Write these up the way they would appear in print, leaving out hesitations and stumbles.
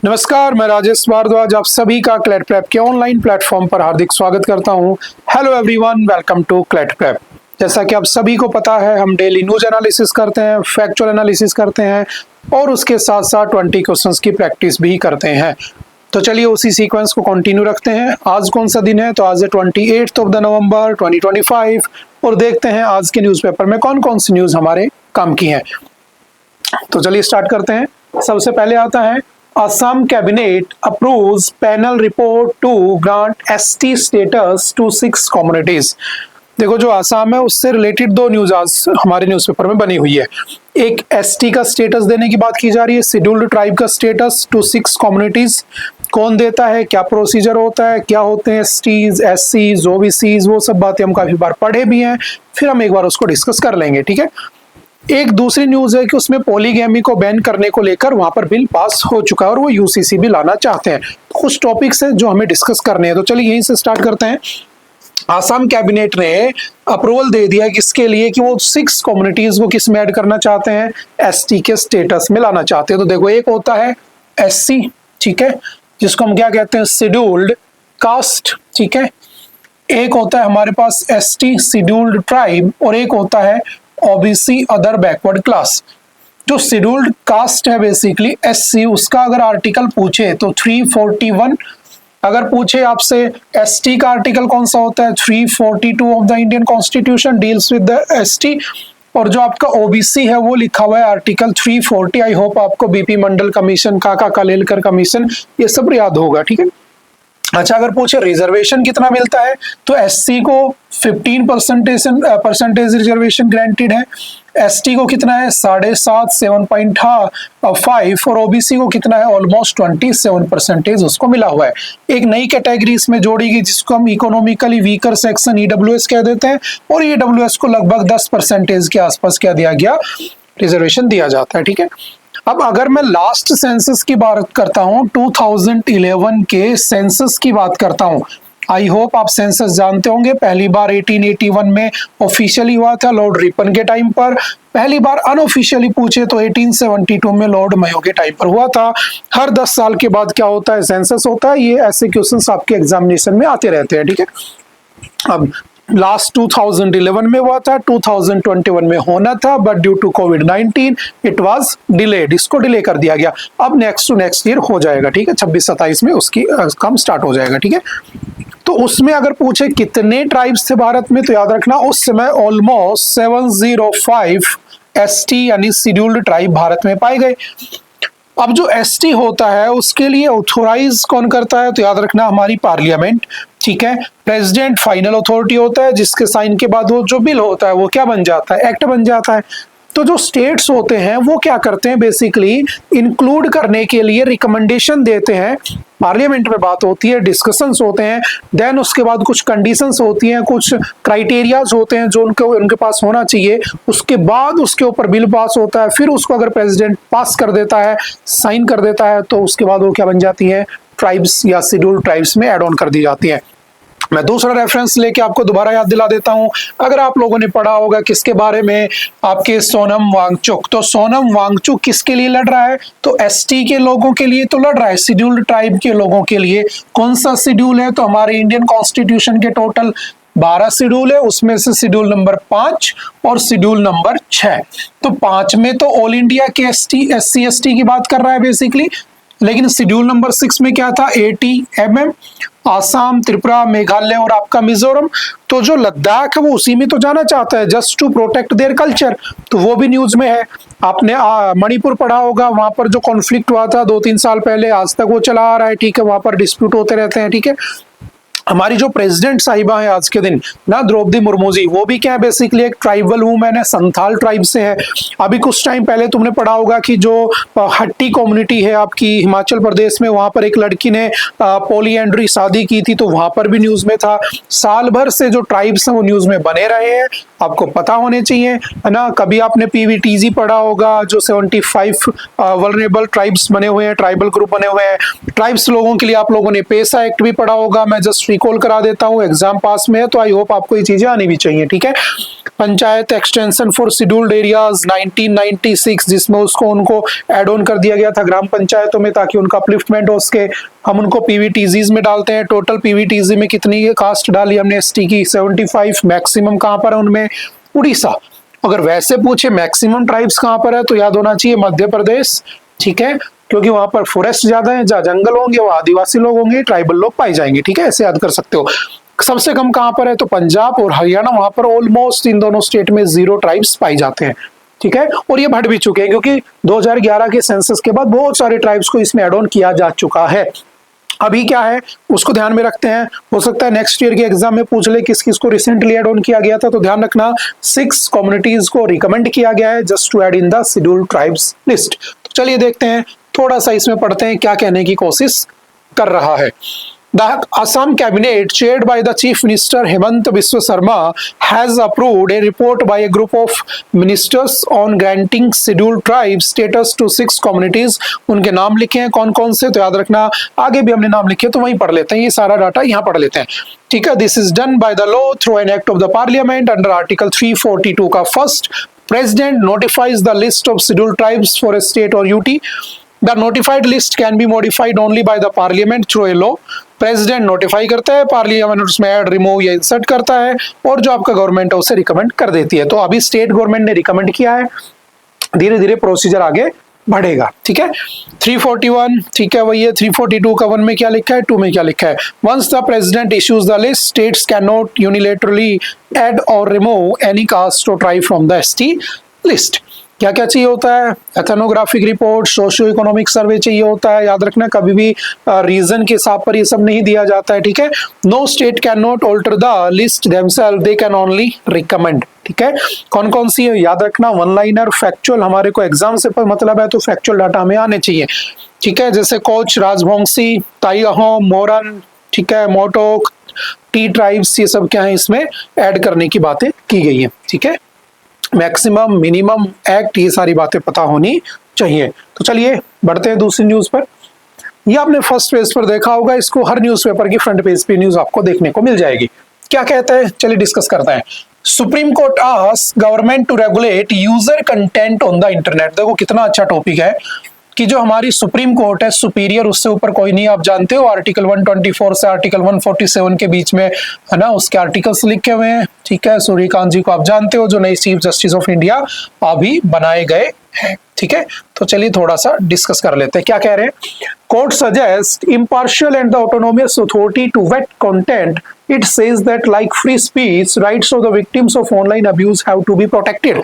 नमस्कार, मैं राजेश भारद्वाज आप सभी का क्लैट प्रेप के ऑनलाइन प्लेटफॉर्म पर हार्दिक स्वागत करता हूं। Hello everyone, welcome to CLAT prep. जैसा कि आप सभी को पता है, हम डेली न्यूज एनालिसिस करते हैं, फैक्चुअल एनालिसिस करते हैं और उसके साथ साथ 20 क्वेश्चंस की प्रैक्टिस भी करते हैं। तो चलिए उसी सीक्वेंस को कंटिन्यू रखते हैं। आज कौन सा दिन है? तो आज है 28 ऑफ द नवंबर 2025 और देखते हैं आज के न्यूज़पेपर में कौन कौन सी न्यूज़ हमारे काम की हैं। तो चलिए स्टार्ट करते हैं। सबसे पहले आता है Assam cabinet approves panel report to grant ST status to 6 communities। देखो, जो आसाम है उससे रिलेटेड दो न्यूज आज हमारे न्यूज़पेपर में बनी हुई है। एक एसटी का स्टेटस देने की बात की जा रही है, शेड्यूल्ड ट्राइब का स्टेटस टू 6 कम्युनिटीज। कौन देता है, क्या प्रोसीजर होता है, क्या होते हैं एसटीज, एससीज, ओबीसीज, वो सब बातें हम काफी बार पढ़े भी हैं, फिर हम एक बार उसको डिस्कस कर लेंगे। ठीक है। एक दूसरी न्यूज है कि उसमें पॉलीगैमी को बैन करने को लेकर वहां पर बिल पास हो चुका है और वो यूसीसी भी लाना चाहते हैं। तो कुछ टॉपिक्स हैं जो हमें डिस्कस करने हैं, तो चलिए यहीं से स्टार्ट करते हैं। आसाम कैबिनेट ने अप्रूवल दे दिया किसके लिए कि वो 6 कम्युनिटीज को किस में ऐड करना चाहते हैं, एसटी के स्टेटस में लाना चाहते हैं। तो देखो, एक होता है एससी, ठीक है, जिसको हम क्या कहते हैं, शेड्यूल्ड कास्ट, ठीक है। एक होता है हमारे पास एसटी शेड्यूल्ड ट्राइब और एक होता है ओबीसी अदर बैकवर्ड क्लास। जो शेड्यूल्ड कास्ट है बेसिकली एससी, उसका अगर आर्टिकल पूछे तो 341, अगर पूछे आपसे एसटी का आर्टिकल कौन सा होता है, 342 of the Indian constitution deals with the ST. और जो आपका ओबीसी है वो लिखा हुआ है आर्टिकल 340। आई होप आपको बीपी मंडल कमीशन, काका कालेलकर कमीशन, ये सब याद होगा। ठीक है। अच्छा, अगर पूछे रिजर्वेशन कितना मिलता है तो एससी को 15% रिजर्वेशन ग्रांटेड है, एसटी को कितना है 7.5 7.5 और ओबीसी को कितना है ऑलमोस्ट 27% उसको मिला हुआ है। एक नई कैटेगरी इसमें जोड़ी गई जिसको हम इकोनॉमिकली वीकर सेक्शन ईडब्ल्यूएस कह देते हैं और ईडब्ल्यूएस को लगभग 10% के आसपास क्या दिया गया, रिजर्वेशन दिया जाता है। ठीक है। अब अगर मैं लास्ट सेंसस की बात करता हूं, 2011 के सेंसस की बात करता हूं, आई होप आप सेंसस जानते होंगे। पहली बार 1881 में ऑफिशियली हुआ था लॉर्ड रिपन के टाइम पर, पहली बार अनऑफिशियली पूछे तो 1872 में लॉर्ड मयो के टाइम पर हुआ था। हर 10 साल के बाद क्या होता है, सेंसस होता है। ये ऐसे क्वेश्चंस आपके एग्जामिनेशन में आते रहते हैं। ठीक है। अब लास्ट 2011 में हुआ था, 2021 में होना था, बट ड्यू टू कोविड-19 इट वाज डिलेड, इसको डिले कर दिया गया। अब नेक्स्ट टू नेक्स्ट ईयर हो जाएगा। ठीक है, 26-27 में उसकी काम स्टार्ट हो जाएगा। ठीक है। तो उसमें अगर पूछे कितने ट्राइब्स थे भारत में, तो याद रखना उस समय ऑलमोस्ट 705 एसटी यानी शेड्यूल्ड ट्राइब भारत में पाए गए। अब जो एसटी होता है उसके लिए ऑथोराइज कौन करता है, तो याद रखना हमारी पार्लियामेंट। ठीक है। प्रेसिडेंट फाइनल अथॉरिटी होता है जिसके साइन के बाद वो जो बिल होता है वो क्या बन जाता है, एक्ट बन जाता है। तो जो स्टेट्स होते हैं वो क्या करते हैं, बेसिकली इंक्लूड करने के लिए रिकमेंडेशन देते हैं। पार्लियामेंट में बात होती है, डिस्कशंस होते हैं, देन उसके बाद कुछ कंडीशंस होती हैं, कुछ क्राइटेरियाज होते हैं जो उनके पास होना चाहिए। उसके बाद उसके ऊपर बिल पास होता है, फिर उसको अगर प्रेसिडेंट पास कर देता है, साइन कर देता है, तो उसके बाद वो क्या बन जाती है, ट्राइब्स या शेड्यूल्ड ट्राइब्स में एड ऑन कर दी जाती है। मैं दूसरा रेफरेंस लेके आपको दोबारा याद दिला देता हूं। अगर आप लोगों ने पढ़ा होगा किसके बारे में, आपके सोनम वांगचुक। तो सोनम वांगचुक किसके लिए लड़ रहा है, तो एसटी के लोगों के लिए तो लड़ रहा है, शेड्यूल्ड ट्राइब के लोगों के लिए। कौन सा शेड्यूल है, तो हमारे इंडियन कॉन्स्टिट्यूशन के टोटल 12 शेड्यूल है, उसमें से शेड्यूल नंबर 5 और शेड्यूल नंबर 6। तो 5 में तो ऑल इंडिया के एससी एसटी की बात कर रहा है बेसिकली, लेकिन शेड्यूल नंबर 6 में क्या था, ATMM, आसाम, त्रिपुरा, मेघालय और आपका मिजोरम। तो जो लद्दाख है वो उसी में तो जाना चाहता है, just to protect their culture. तो वो भी न्यूज में है। आपने मणिपुर पढ़ा होगा, वहां पर जो कॉन्फ्लिक्ट हुआ था 2-3 साल पहले, आज तक वो चला आ रहा है। ठीक है, वहां पर डिस्प्यूट होते रहते हैं। ठीक है। हमारी जो प्रेसिडेंट साहिबा है आज के दिन ना, द्रौपदी मुर्मू जी, वो भी क्या है, बेसिकली एक ट्राइबल वूमेन है, संथाल ट्राइब से है। अभी कुछ टाइम पहले तुमने पढ़ा होगा कि जो हट्टी कम्युनिटी है आपकी हिमाचल प्रदेश में, वहां पर एक लड़की ने पॉलीएंड्री शादी की थी, तो वहां पर भी न्यूज में था। साल भर से जो ट्राइब्स हैं वो न्यूज में बने रहे हैं, आपको पता होने चाहिए, है ना। कभी आपने पीवीटीजी पढ़ा होगा, जो 75 वल्नरेबल ट्राइब्स बने हुए हैं, ट्राइबल ग्रुप बने हुए हैं। ट्राइब्स लोगों के लिए आप लोगों ने पेसा एक्ट भी पढ़ा होगा। मैं जस्ट रिकॉल करा देता हूँ, एग्जाम पास में है तो आई होप आपको ये चीजें आनी भी चाहिए, ठीक है। Panchayat extension for scheduled areas 1996, जिसमें उसको उनको एड ऑन कर दिया गया था ग्राम पंचायतों में ताकि उनका अपलिफ्टमेंट हो सके। हम उनको पीवीटीजीज में डालते हैं। टोटल पीवीटीजी में कितनी कास्ट डाली हमने एसटी की? 75। मैक्सिमम कहाँ पर है उनमें? उड़ीसा। अगर वैसे पूछे मैक्सिमम ट्राइब्स कहाँ पर है तो याद होना चाहिए मध्य प्रदेश, ठीक है, क्योंकि वहां पर फॉरेस्ट ज्यादा है, जहाँ जंगल होंगे वहां आदिवासी लोग होंगे, ट्राइबल लोग पाए जाएंगे, ठीक है, ऐसे याद कर सकते हो। सबसे कम कहां पर है तो पंजाब और हरियाणा, वहां पर ऑलमोस्ट इन दोनों स्टेट में 0 ट्राइब्स पाई जाते हैं, ठीक है। और ये बढ़ भी चुके हैं क्योंकि 2011 के सेंसस के बाद बहुत सारे ट्राइब्स को इसमें एड ऑन किया जा चुका है। अभी क्या है उसको ध्यान में रखते हैं, हो सकता है नेक्स्ट ईयर के एग्जाम में पूछ ले किस किस को रिसेंटली एड ऑन किया गया था, तो ध्यान रखना 6 कम्युनिटीज को रिकमेंड किया गया है just to add in the scheduled tribes list. तो चलिए देखते हैं, थोड़ा सा इसमें पढ़ते हैं क्या कहने की कोशिश कर रहा है। The Assam cabinet, chaired by the Chief Minister Hemant Biswa Sarma, has approved a report by a group of ministers on granting scheduled tribes status to 6 communities. उनके नाम लिखे हैं कौन कौन से, तो याद रखना आगे भी हमने नाम लिखे तो वहीं पढ़ लेते हैं, ये सारा डाटा यहाँ पढ़ लेते हैं, ठीक है। This is done by the law through an act of the Parliament under Article 342 का first, President notifies the list of scheduled tribes for a state or UT. The notified list can be modified only by the Parliament through a law. President notify करता है, parliament उसमें add, remove या insert करता है, और जो आपका government है उसे रिकमेंड कर देती है। तो अभी स्टेट गवर्नमेंट ने रिकमेंड किया है, धीरे धीरे प्रोसीजर आगे बढ़ेगा, ठीक है। 341, ठीक है, वही है। 342 का 1 में क्या लिखा है, 2 में क्या लिखा है? Once the president issues the list, states can not unilaterally add or remove any caste or tribe from the ST list. क्या क्या चाहिए होता है? Ethnographic report, socio economic survey चाहिए होता है, याद रखना कभी भी रीजन के हिसाब पर ये सब नहीं दिया जाता है, ठीक है। No state can not alter the list themself, they can only recommend, ठीक है। कौन कौन सी है याद रखना? वन लाइनर, फैक्चुअल, हमारे को एग्जाम से मतलब है तो फैक्चुअल डाटा हमें आने चाहिए, ठीक है, जैसे कोच, राजवंशी, ताईअहोम, मोरन, ठीक है, मोटोक, टी ट्राइब्स, ये सब क्या है इसमें ऐड करने की बातें की गई है, ठीक है। मैक्सिमम, मिनिमम, एक्ट, ये सारी बातें पता होनी चाहिए। तो चलिए बढ़ते हैं दूसरी न्यूज पर। ये आपने फर्स्ट पेज पर देखा होगा, इसको हर न्यूज़पेपर की फ्रंट पेज पे न्यूज आपको देखने को मिल जाएगी। क्या कहता है चलिए डिस्कस करते हैं। Supreme Court asks government to regulate user content on the internet. देखो कितना अच्छा टॉपिक है कि जो हमारी सुप्रीम कोर्ट है, सुपीरियर, उससे ऊपर कोई नहीं, आप जानते हो। आर्टिकल 124 से आर्टिकल 147 के बीच में है ना, उसके आर्टिकल्स लिखे हुए हैं, ठीक है। सूर्यकांत जी को आप जानते हो, जो नई चीफ जस्टिस ऑफ इंडिया अभी बनाए गए हैं, ठीक है। तो चलिए थोड़ा सा डिस्कस कर लेते हैं, क्या कह रहे हैं। Court suggest impartial and the autonomous authority to vet content. It says that like free speech, rights of the victims of online abuse have to be protected.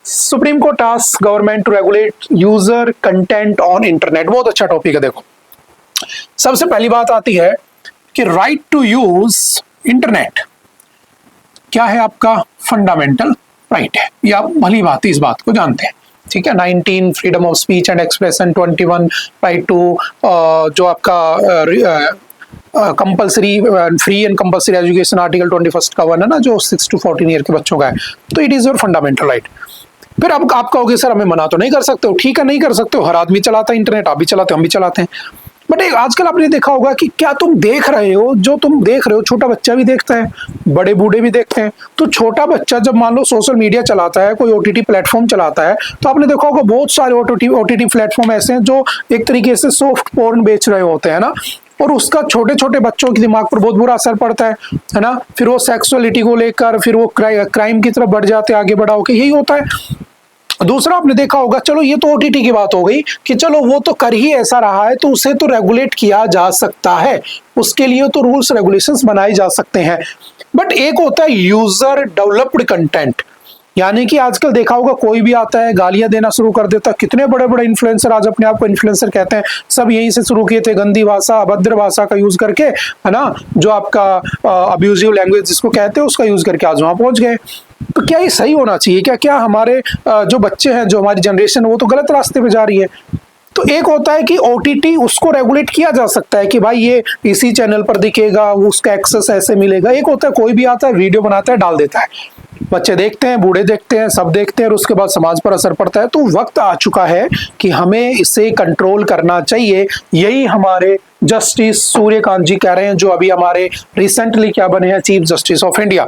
Supreme Court टास्क government to regulate user content on internet. बहुत अच्छा टॉपिक है। देखो सबसे पहली बात आती है कि राइट टू यूज इंटरनेट क्या है, आपका फंडामेंटल राइट है। ये आप भली बात इस बात को जानते हैं, ठीक है। 19 freedom of speech and expression, 21 right to जो आपका compulsory free and compulsory education, article 21 का 1 है ना, जो 6 to 14 ईयर के बच्चों का है। तो it is your fundamental right. फिर अब आप कहोगे सर हमें मना तो नहीं कर सकते हो। ठीक है, नहीं कर सकते हो, हर आदमी चलाता है इंटरनेट, आप भी चलाते हो, हम भी चलाते हैं। बट आजकल आपने देखा होगा कि क्या तुम देख रहे हो, जो तुम देख रहे हो छोटा बच्चा भी देखता है, बड़े बूढ़े भी देखते हैं। तो छोटा बच्चा जब मान लो सोशल मीडिया चलाता है, कोई ओटीटी प्लेटफॉर्म चलाता है, तो आपने देखा होगा बहुत सारे ओटीटी प्लेटफॉर्म ऐसे हैं जो एक तरीके से सॉफ्ट पोर्न बेच रहे होते हैं ना, और उसका छोटे छोटे बच्चों के दिमाग पर बहुत बुरा असर पड़ता है ना। फिर वो सेक्सुअलिटी को लेकर फिर वो क्राइम की तरफ बढ़ जाते हैं, आगे बढ़ा होकर, यही होता है। दूसरा आपने देखा होगा, चलो ये तो ओटीटी की बात हो गई कि चलो वो तो कर ही ऐसा रहा है तो उसे तो रेगुलेट किया जा सकता है, उसके लिए तो रूल्स रेगुलेशंस बनाए जा सकते हैं। बट एक होता है यूजर डेवलप्ड कंटेंट, यानी कि आजकल देखा होगा कोई भी आता है गालियां देना शुरू कर देता है। कितने बड़े बड़े इन्फ्लुएंसर आज अपने आप को इन्फ्लुएंसर कहते हैं, सब यहीं से शुरू किए थे, गंदी भाषा, अभद्र भाषा का यूज करके, है ना, जो आपका अब्यूजिव लैंग्वेज जिसको कहते हैं उसका यूज करके आज वहां पहुंच गए। तो क्या ये सही होना चाहिए? क्या हमारे जो बच्चे हैं, जो हमारी जनरेशन है, वो तो गलत रास्ते पे जा रही है। तो एक होता है कि ओटीटी, उसको रेगुलेट किया जा सकता है कि भाई ये इसी चैनल पर दिखेगा, उसका एक्सेस ऐसे मिलेगा। एक होता है कोई भी आता है वीडियो बनाता है डाल देता है, बच्चे देखते हैं, बूढ़े देखते हैं, सब देखते हैं और उसके बाद समाज पर असर पड़ता है। तो वक्त आ चुका है कि हमें इसे कंट्रोल करना चाहिए। यही हमारे जस्टिस सूर्यकांत जी कह रहे हैं, जो अभी हमारे रिसेंटली क्या बने हैं, चीफ जस्टिस ऑफ इंडिया।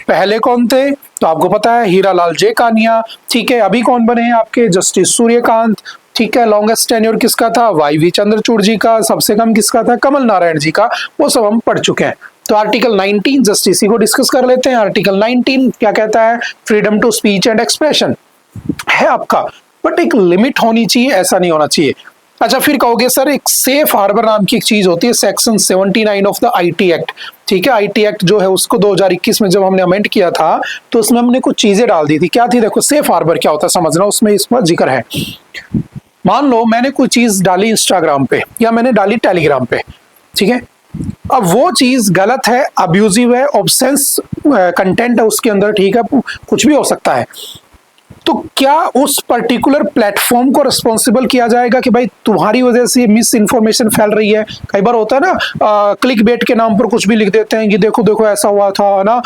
पहले कौन थे तो आपको पता है, हीरालाल जे कानिया, ठीक है। अभी कौन बने हैं आपके, जस्टिस सूर्यकांत, ठीक है। लॉन्गेस्ट टेन्योर किसका था, वाई.वी. चंद्रचूड़ जी का। सबसे कम किसका था, कमल नारायण जी का। वो सब हम पढ़ चुके हैं। तो आर्टिकल 19 जस्टिस को डिस्कस कर लेते हैं। आर्टिकल 19 क्या कहता है, freedom to speech and expression है आपका, बट एक लिमिट होनी चाहिए, ऐसा नहीं होना चाहिए। अच्छा, फिर कहोगे सर एक सेफ हार्बर नाम की एक चीज होती है, section 79 of the IT act, ठीक है। आईटी एक्ट जो है उसको 2021 में जब हमने अमेंड किया था तो उसमें हमने कुछ चीजें डाल दी थी। क्या थी, देखो सेफ हार्बर क्या होता है समझना, उसमें इसका जिक्र है। मान लो मैंने कोई चीज डाली इंस्टाग्राम पे या मैंने डाली टेलीग्राम पे, ठीक है। अब वो चीज गलत है, अब्यूजिव है, ऑब्सेंस कंटेंट है उसके अंदर, ठीक है, कुछ भी हो सकता है। तो क्या उस पर्टिकुलर प्लेटफॉर्म को रिस्पॉन्सिबल किया जाएगा कि भाई तुम्हारी वजह से मिस इन्फॉर्मेशन फैल रही है। कई बार होता है ना, क्लिक बेट के नाम पर कुछ भी लिख देते हैं कि देखो देखो ऐसा हुआ था ना,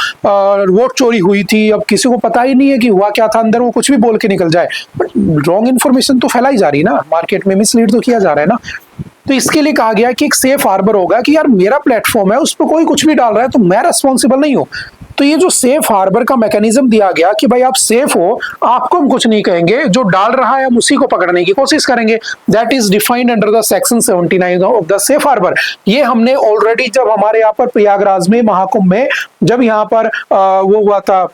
वोट चोरी हुई थी। अब किसी को पता ही नहीं है कि हुआ क्या था अंदर, वो कुछ भी बोल के निकल जाए, बट रॉन्ग इन्फॉर्मेशन तो फैलाई जा रही है ना, मार्केट में मिसलीड तो किया जा रहा है ना। तो इसके लिए कहा गया कि एक सेफ हार्बर होगा कि यार मेरा प्लेटफॉर्म है, उस पर कोई कुछ भी डाल रहा है तो मैं रिस्पॉन्सिबल नहीं हूं। तो ये जो सेफ हार्बर का मैकेनिज्म दिया गया कि भाई आप सेफ हो, आपको हम कुछ नहीं कहेंगे, जो डाल रहा है हम उसी को पकड़ने की कोशिश करेंगे। That is defined under the section 79 of the safe harbour. ये हमने ऑलरेडी जब हमारे यहाँ पर प्रयागराज में महाकुंभ में जब यहाँ पर वो हुआ था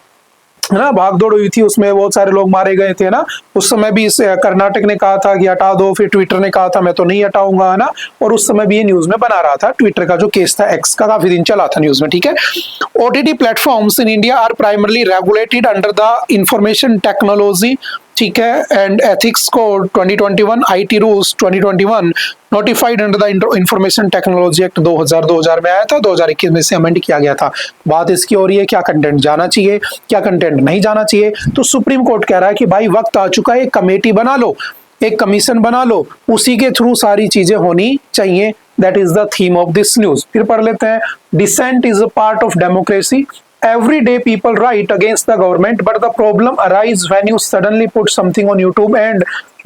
ना, भागदौड़ हुई थी, उसमें बहुत सारे लोग मारे गए थे ना, उस समय भी इस कर्नाटक ने कहा था कि हटा दो, फिर ट्विटर ने कहा था मैं तो नहीं हटाऊंगा, है ना। और उस समय भी ये न्यूज में बना रहा था, ट्विटर का जो केस था एक्स का, काफी दिन चला था न्यूज में, ठीक है। OTT platforms in India are primarily regulated under the information technology, ठीक है, and ethics code 2021, IT rules 2021, notified under the information technology act 2000 में आया था, 2021 में से अमेंड किया गया था। बात इसकी हो रही है क्या कंटेंट जाना चाहिए, क्या कंटेंट नहीं जाना चाहिए। तो सुप्रीम कोर्ट कह रहा है कि भाई वक्त आ चुका है, एक कमेटी बना लो, एक कमीशन बना लो, उसी के थ्रू सारी चीजें होनी चाहिए। That is the theme of this news. फिर पढ़ लेते हैं, dissent is a part of democracy. Every day people write against the government, but the problem arises when you suddenly put something on YouTube and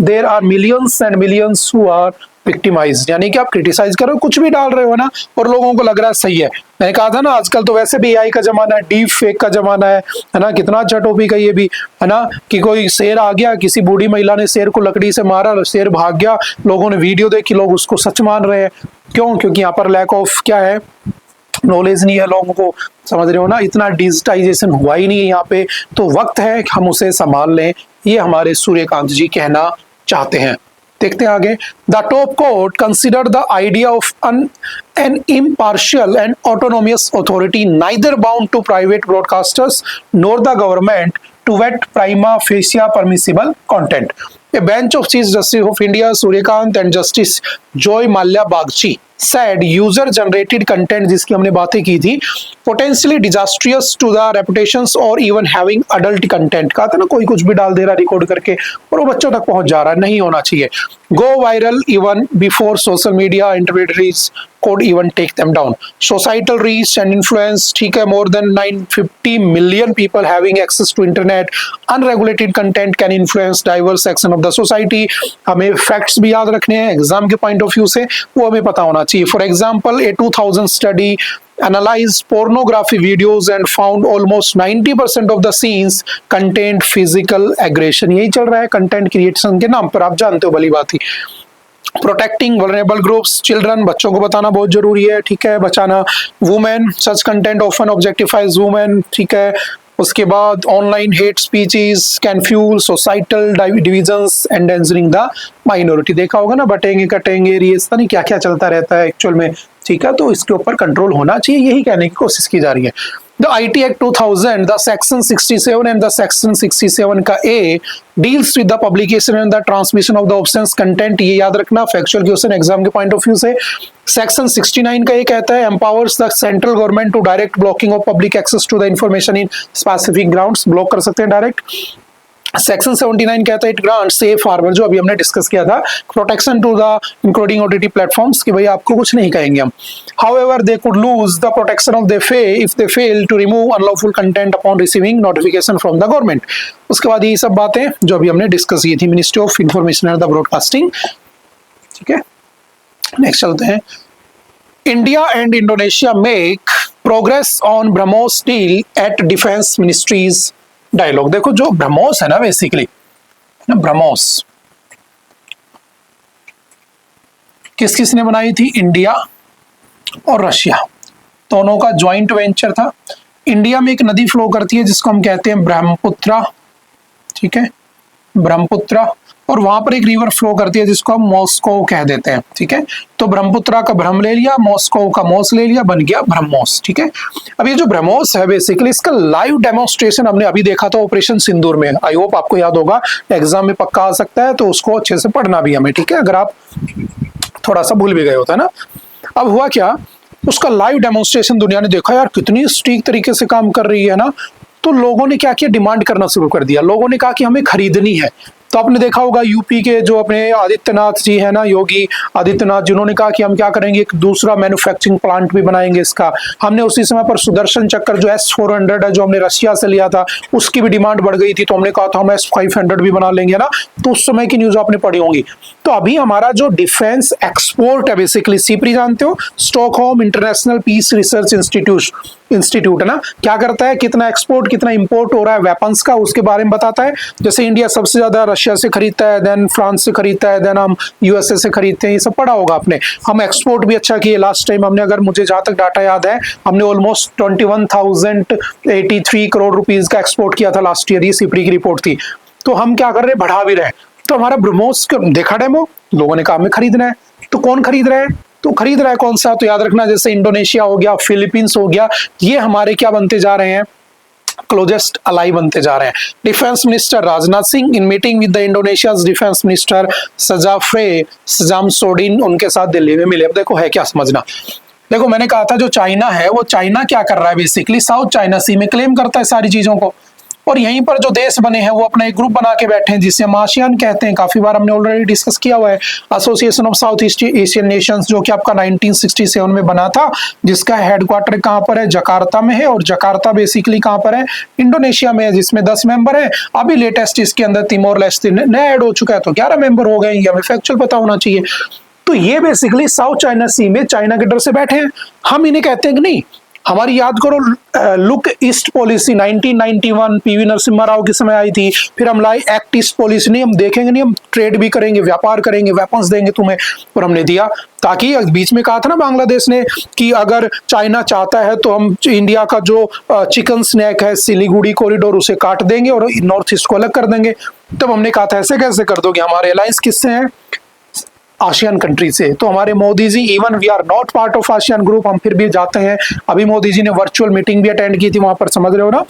there are millions and millions who are victimized. यानी कि आप criticise कर रहे हो, कुछ भी डाल रहे हो ना, और लोगों को लग रहा है सही है। मैंने कहा था ना, आजकल तो वैसे भी एआई का जमाना है, डीप फेक का जमाना है ना। कितना अच्छा टॉपिक है ये भी, है ना, कि कोई शेर आ गया, किसी बूढ़ी महिला ने शेर को लकड़ी से मारा, शेर भाग गया, लोगों ने वीडियो देखी, लोग उसको सच मान रहे हैं। क्यों? क्योंकि यहाँ पर लैक ऑफ क्या है, नॉलेज नहीं है लोगों को, समझ रहे हो ना, इतना डिजिटाइजेशन हुआ ही नहीं है यहाँ पे। तो वक्त है कि हम उसे संभाल लें, ये हमारे सूर्यकांत जी कहना चाहते हैं। देखते हैं आगे। The top court consider the idea of an impartial and autonomous authority neither bound to private broadcasters nor the government to vet prima facie permissible content. A bench of Chief Justice of India Suryakant and Justice Joy Mallya Bagchi said user generated content, जिसकी हमने बातें की थी, potentially disastrous to the reputations or even having adult content, कहा था ना, कोई कुछ भी डाल दे रहा रिकॉर्ड करके और वो बच्चों तक पहुंच जा रहा है, नहीं होना चाहिए। Go viral even before social media intermediaries could even take them down. Societal reach and influence, ठीक है, more than 950 million people having access to internet. Unregulated content can influence diverse section of the society. हमें facts भी याद रखने हैं exam के point of view से, वो हमें पता होना चाहिए। For example, a 2000 study analyzed pornography videos and found almost 90% of the scenes contained physical aggression. यही चल रहा है कंटेंट क्रिएशन के नाम पर, आप जानते हो भली बात ही। प्रोटेक्टिंग वल्नरेबल ग्रुप्स, चिल्ड्रन, बच्चों को बताना बहुत जरूरी है, ठीक है, बचाना। Women, such content often objectifies women, ठीक है। उसके बाद online hate speeches can fuel societal divisions endangering the minority. देखा होगा ना, बटेंगे कटेंगे, ये पता नहीं क्या क्या चलता रहता है एक्चुअल में, ठीक है। तो इसके ऊपर कंट्रोल होना चाहिए, यही कहने की कोशिश की जा रही है। The IT Act 2000, the Section 67 and the Section 67 का A deals with the publication and the transmission of the obscene content. ये याद रखना, फैक्चुअल क्वेश्चन एग्जाम के पॉइंट ऑफ व्यू से। Section 69 का ये कहता है empowers the central government to direct blocking of public access to the information in specific grounds, block कर सकते हैं डायरेक्ट। सेक्शन 79 कहता है इट ग्रांट सेफ हार्बर, जो अभी हमने डिस्कस किया था, protection to the including OTT platforms, कि भाई आपको कुछ नहीं कहेंगे हम। However they could lose the protection of they फे if they fail to remove unlawful content upon receiving notification from the government. उसके बाद ये सब बातें जो अभी हमने डिस्कस की थी, ministry of information and the broadcasting. ठीक है, नेक्स्ट चलते हैं। India and Indonesia make progress on BrahMos deal at defence ministries dialogue. देखो जो ब्रह्मोस है ना, बेसिकली ना, ब्रह्मोस किस किस ने बनाई थी? इंडिया और रशिया, दोनों का ज्वाइंट वेंचर था। इंडिया में एक नदी फ्लो करती है जिसको हम कहते हैं ब्रह्मपुत्रा, ठीक है, ब्रह्मपुत्रा, और वहां पर एक रिवर फ्लो करती है जिसको हम मॉस्को कह देते हैं। ठीक है, तो ब्रह्मपुत्रा का ब्रह्म ले लिया, मॉस्को का मोस ले लिया, बन गया ब्रह्मोस। ठीक है, अब ये जो ब्रह्मोस है बेसिकली इसका लाइव डेमोन्स्ट्रेशन हमने अभी देखा था ऑपरेशन सिंदूर में। आई होप आपको याद होगा, एग्जाम में पक्का आ सकता है, तो उसको अच्छे से पढ़ना भी हमें। ठीक है, अगर आप थोड़ा सा भूल भी गए होता है ना। अब हुआ क्या, उसका लाइव डेमोन्स्ट्रेशन दुनिया ने देखा, यार कितनी स्ट्रीक तरीके से काम कर रही है ना। तो लोगों ने क्या किया, डिमांड करना शुरू कर दिया। लोगों ने कहा कि हमें खरीदनी है। तो आपने देखा होगा यूपी के जो अपने आदित्यनाथ जी है ना, योगी आदित्यनाथ, जिन्होंने कहा कि हम क्या करेंगे, एक दूसरा मैन्युफैक्चरिंग प्लांट भी बनाएंगे इसका। हमने उसी समय पर सुदर्शन चक्र जो S-400 है, जो हमने रशिया से लिया था, उसकी भी डिमांड बढ़ गई थी, तो हमने कहा था हम S-500 भी बना लेंगे ना। तो उस समय की न्यूज आपने पढ़ी होंगी। तो अभी हमारा जो डिफेंस एक्सपोर्ट है बेसिकली, सीपरी जानते हो, Stockholm International Peace Research Institute है ना, क्या करता है, कितना एक्सपोर्ट कितना इंपोर्ट हो रहा है वेपन्स का, उसके बारे में बताता है। जैसे इंडिया सबसे ज्यादा रशिया से खरीदता है, देन फ्रांस से खरीदता है, देन हम यूएसए से खरीदते हैं, ये सब पढ़ा होगा आपने। हम एक्सपोर्ट भी अच्छा किए लास्ट टाइम हमने, अगर मुझे जहां तक डाटा याद है, हमने ऑलमोस्ट 21,083 करोड़ रुपीज का एक्सपोर्ट किया था लास्ट ईयर, ये सिपरी की रिपोर्ट थी। तो हम क्या कर रहे हैं, बढ़ा भी रहे। तो हमारा ब्रह्मोस देखा डेमो, लोगों ने कहा हमें खरीदना है। तो कौन खरीद रहा है, तो खरीद रहा है कौन सा, तो याद रखना जैसे इंडोनेशिया हो गया, फिलीपींस हो गया, ये हमारे क्या बनते जा रहे हैं, क्लोजेस्ट अलाई बनते जा रहे हैं। Defence minister Rajnath Singh in meeting with the Indonesia's defence minister Sjafrie Sjamsoeddin उनके साथ दिल्ली में मिले। अब देखो है क्या समझना, देखो मैंने कहा था जो चाइना है, वो चाइना क्या कर रहा है बेसिकली, साउथ चाइना सी में क्लेम करता है सारी चीजों को, और यहीं पर जो देश बने हैं वो अपना एक ग्रुप बना के बैठे हैं जिसे हम आसियान कहते हैं। काफी बार हमने ऑलरेडी डिस्कस किया हुआ है, association of south east Asian Nations, जो कि आपका 1967 में बना था, जिसका हेडक्वार्टर कहाँ पर है, जकार्ता में है। और जकार्ता बेसिकली कहाँ पर है, इंडोनेशिया में है, जिसमें 10 मेंबर है। अभी लेटेस्ट इसके अंदर तिमोर लेस्टे नया ऐड हो चुका है, तो 11 मेंबर हो गए। ये हमें फैक्चुअल पता होना चाहिए। तो ये बेसिकली साउथ चाइना सी में चाइना के डर से बैठे हैं। हम इन्हें कहते हैं कि नहीं, हमारी याद करो look east policy 1991 PV Narasimha Rao के समय आई थी। फिर हम लाए एक्ट ईस्ट पॉलिसी, नहीं हम देखेंगे, नहीं हम ट्रेड भी करेंगे, व्यापार करेंगे, वेपन्स देंगे तुम्हें, और हमने दिया। ताकि बीच में कहा था ना बांग्लादेश ने कि अगर चाइना चाहता है तो हम इंडिया का जो चिकन स्नैक है सिलीगुड़ी कॉरिडोर, उसे काट देंगे और नॉर्थ ईस्ट को अलग कर देंगे। तब हमने कहा था ऐसे कैसे कर दोगे, हमारे अलायंस किससे हैं, आसियान कंट्री से। तो हमारे Modi ji, even we are not part of ASEAN group, हम फिर भी जाते हैं। अभी मोदी जी ने वर्चुअल मीटिंग भी अटेंड की थी वहां पर, समझ रहे हो ना।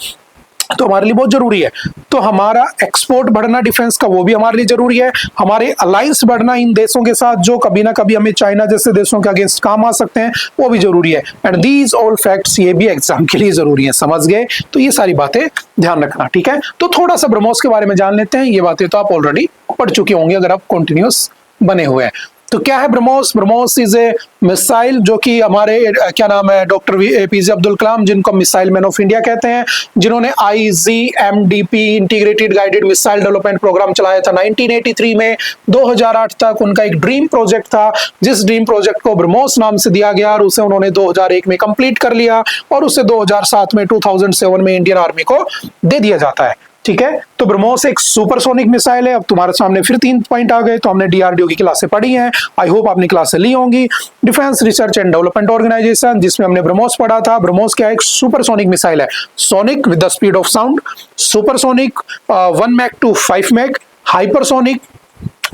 तो हमारे लिए बहुत जरूरी है। तो हमारा एक्सपोर्ट बढ़ना डिफेंस का, वो भी हमारे लिए जरूरी है। हमारे अलायंस बढ़ना इन देशों के साथ जो कभी ना कभी हमें चाइना जैसे देशों के अगेंस्ट काम आ सकते हैं, वो भी जरूरी है। एंड दीज ऑल फैक्ट्स, ये भी एग्जाम के लिए जरूरी है, समझ गए। तो ये सारी बातें ध्यान रखना, ठीक है। तो थोड़ा सा ब्रह्मोस के बारे में जान लेते हैं। ये बातें तो आप ऑलरेडी पढ़ चुके होंगे अगर आप कंटिन्यूस बने हुए हैं। तो क्या है BrahMos? BrahMos is a missile, जो कि हमारे क्या नाम है, डॉक्टर APJ अब्दुल कलाम, जिनको मिसाइल मैन ऑफ इंडिया कहते हैं, जिन्होंने IGMDP integrated guided missile development programme चलाया था 1983 में 2008 तक। उनका एक ड्रीम प्रोजेक्ट था, जिस ड्रीम प्रोजेक्ट को ब्रह्मोस नाम से दिया गया, और उसे उन्होंने 2001 में कंप्लीट कर लिया, और उसे 2007 में 2007 में इंडियन आर्मी को दे दिया जाता है, ठीक है। तो ब्रह्मोस एक सुपरसोनिक मिसाइल है। अब तुम्हारे सामने फिर 3 पॉइंट आ गए। तो हमने DRDO की क्लासें पढ़ी हैं, आई होप आपने क्लासें ली होंगी। Defence research and development organisation, जिसमें हमने ब्रह्मोस पढ़ा था। ब्रह्मोस क्या है? एक सुपरसोनिक मिसाइल है। Sonic with the speed of sound, supersonic 1 Mach to 5 Mach, hypersonic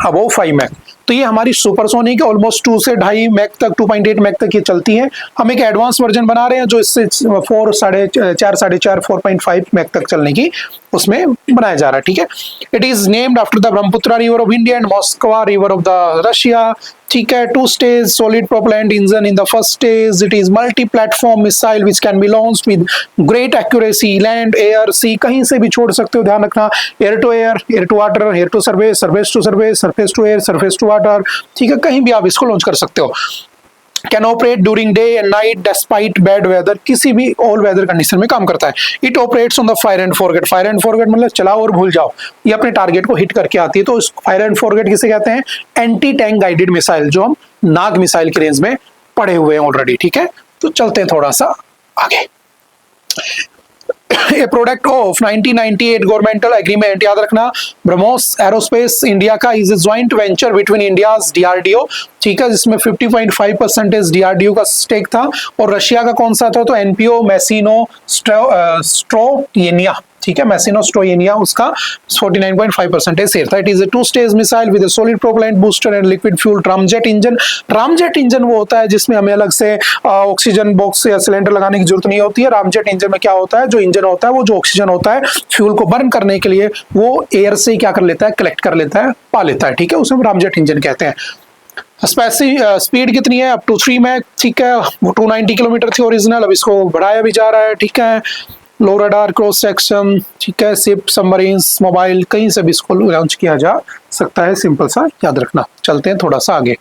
above 5 Mach. तो ये हमारी सुपरसोनिक है, ऑलमोस्ट 2 से 2.5 मैक तक, 2.8 मैक तक ये चलती है। हम एक एडवांस वर्जन बना रहे हैं जो इससे 4, 4.5, 4.5 मैक तक चलने की उसमें बनाया जा रहा है, ठीक है। It is named after the Brahmaputra river of India and Moskva river of the Russia, ठीक है। 2 stage solid propellant engine in the first stage. It is multi platform missile which can be launched with great accuracy, land air sea, कहीं से भी छोड़ सकते हो, ध्यान रखना। Air to air, air to water, air to surface, surface to surface, surface to air, surface to water, ठीक है, कहीं भी आप इसको लॉन्च कर सकते हो। Can operate during day and night despite bad weather, किसी भी ऑल वेदर कंडीशन में काम करता है। It operates on the fire and forget, fire and forget मतलब चलाओ और भूल जाओ, ये अपने टारगेट को हिट करके आती है। तो इस फायर एंड फॉरगेट किसे कहते हैं? एंटी टैंक गाइडेड मिसाइल, जो हम नाग मिसाइल की रेंज में पढ़े हुए हैं ऑलरेडी, ठीक है। तो चलते हैं थोड़ा सा आगे। ए प्रोडक्ट ऑफ 1998 गवर्नमेंटल एग्रीमेंट, याद रखना ब्रह्मोस एरोस्पेस इंडिया का is a joint venture between India's DRDO, ठीक है, जिसमें 50.5% डीआरडीओ का स्टेक था। और रशिया का कौन सा था? तो एनपीओ मैसिनो स्ट्रोयेनिया, ठीक है, मैसिनो स्ट्रोयेनिया, उसका 49.5% शेयर था। It is a 2 stage missile with A solid propellant booster and liquid fuel ramjet engine. Ramjet engine वो होता है जिसमें हमें अलग से ऑक्सीजन बॉक्स या सिलेंडर लगाने की जरूरत नहीं होती है। रामजेट इंजन में क्या होता है? जो इंजन होता है वो जो ऑक्सीजन होता है फ्यूल को बर्न करने के लिए वो एयर से क्या कर लेता है? कलेक्ट कर लेता है, पा लेता है, ठीक है, उसे हम रामजेट इंजन कहते हैं। स्पीड कितनी है? अप टू 3 मैक, ठीक है, वो 290 किलोमीटर थी ओरिजिनल, अब इसको बढ़ाया भी जा रहा है, ठीक है। लो रडार क्रॉस सेक्शन, ठीक है, शिप, सबमरीन्स, मोबाइल, कहीं से भी इसको लॉन्च किया जा सकता है, सिंपल सा याद रखना। चलते हैं थोड़ा सा आगे।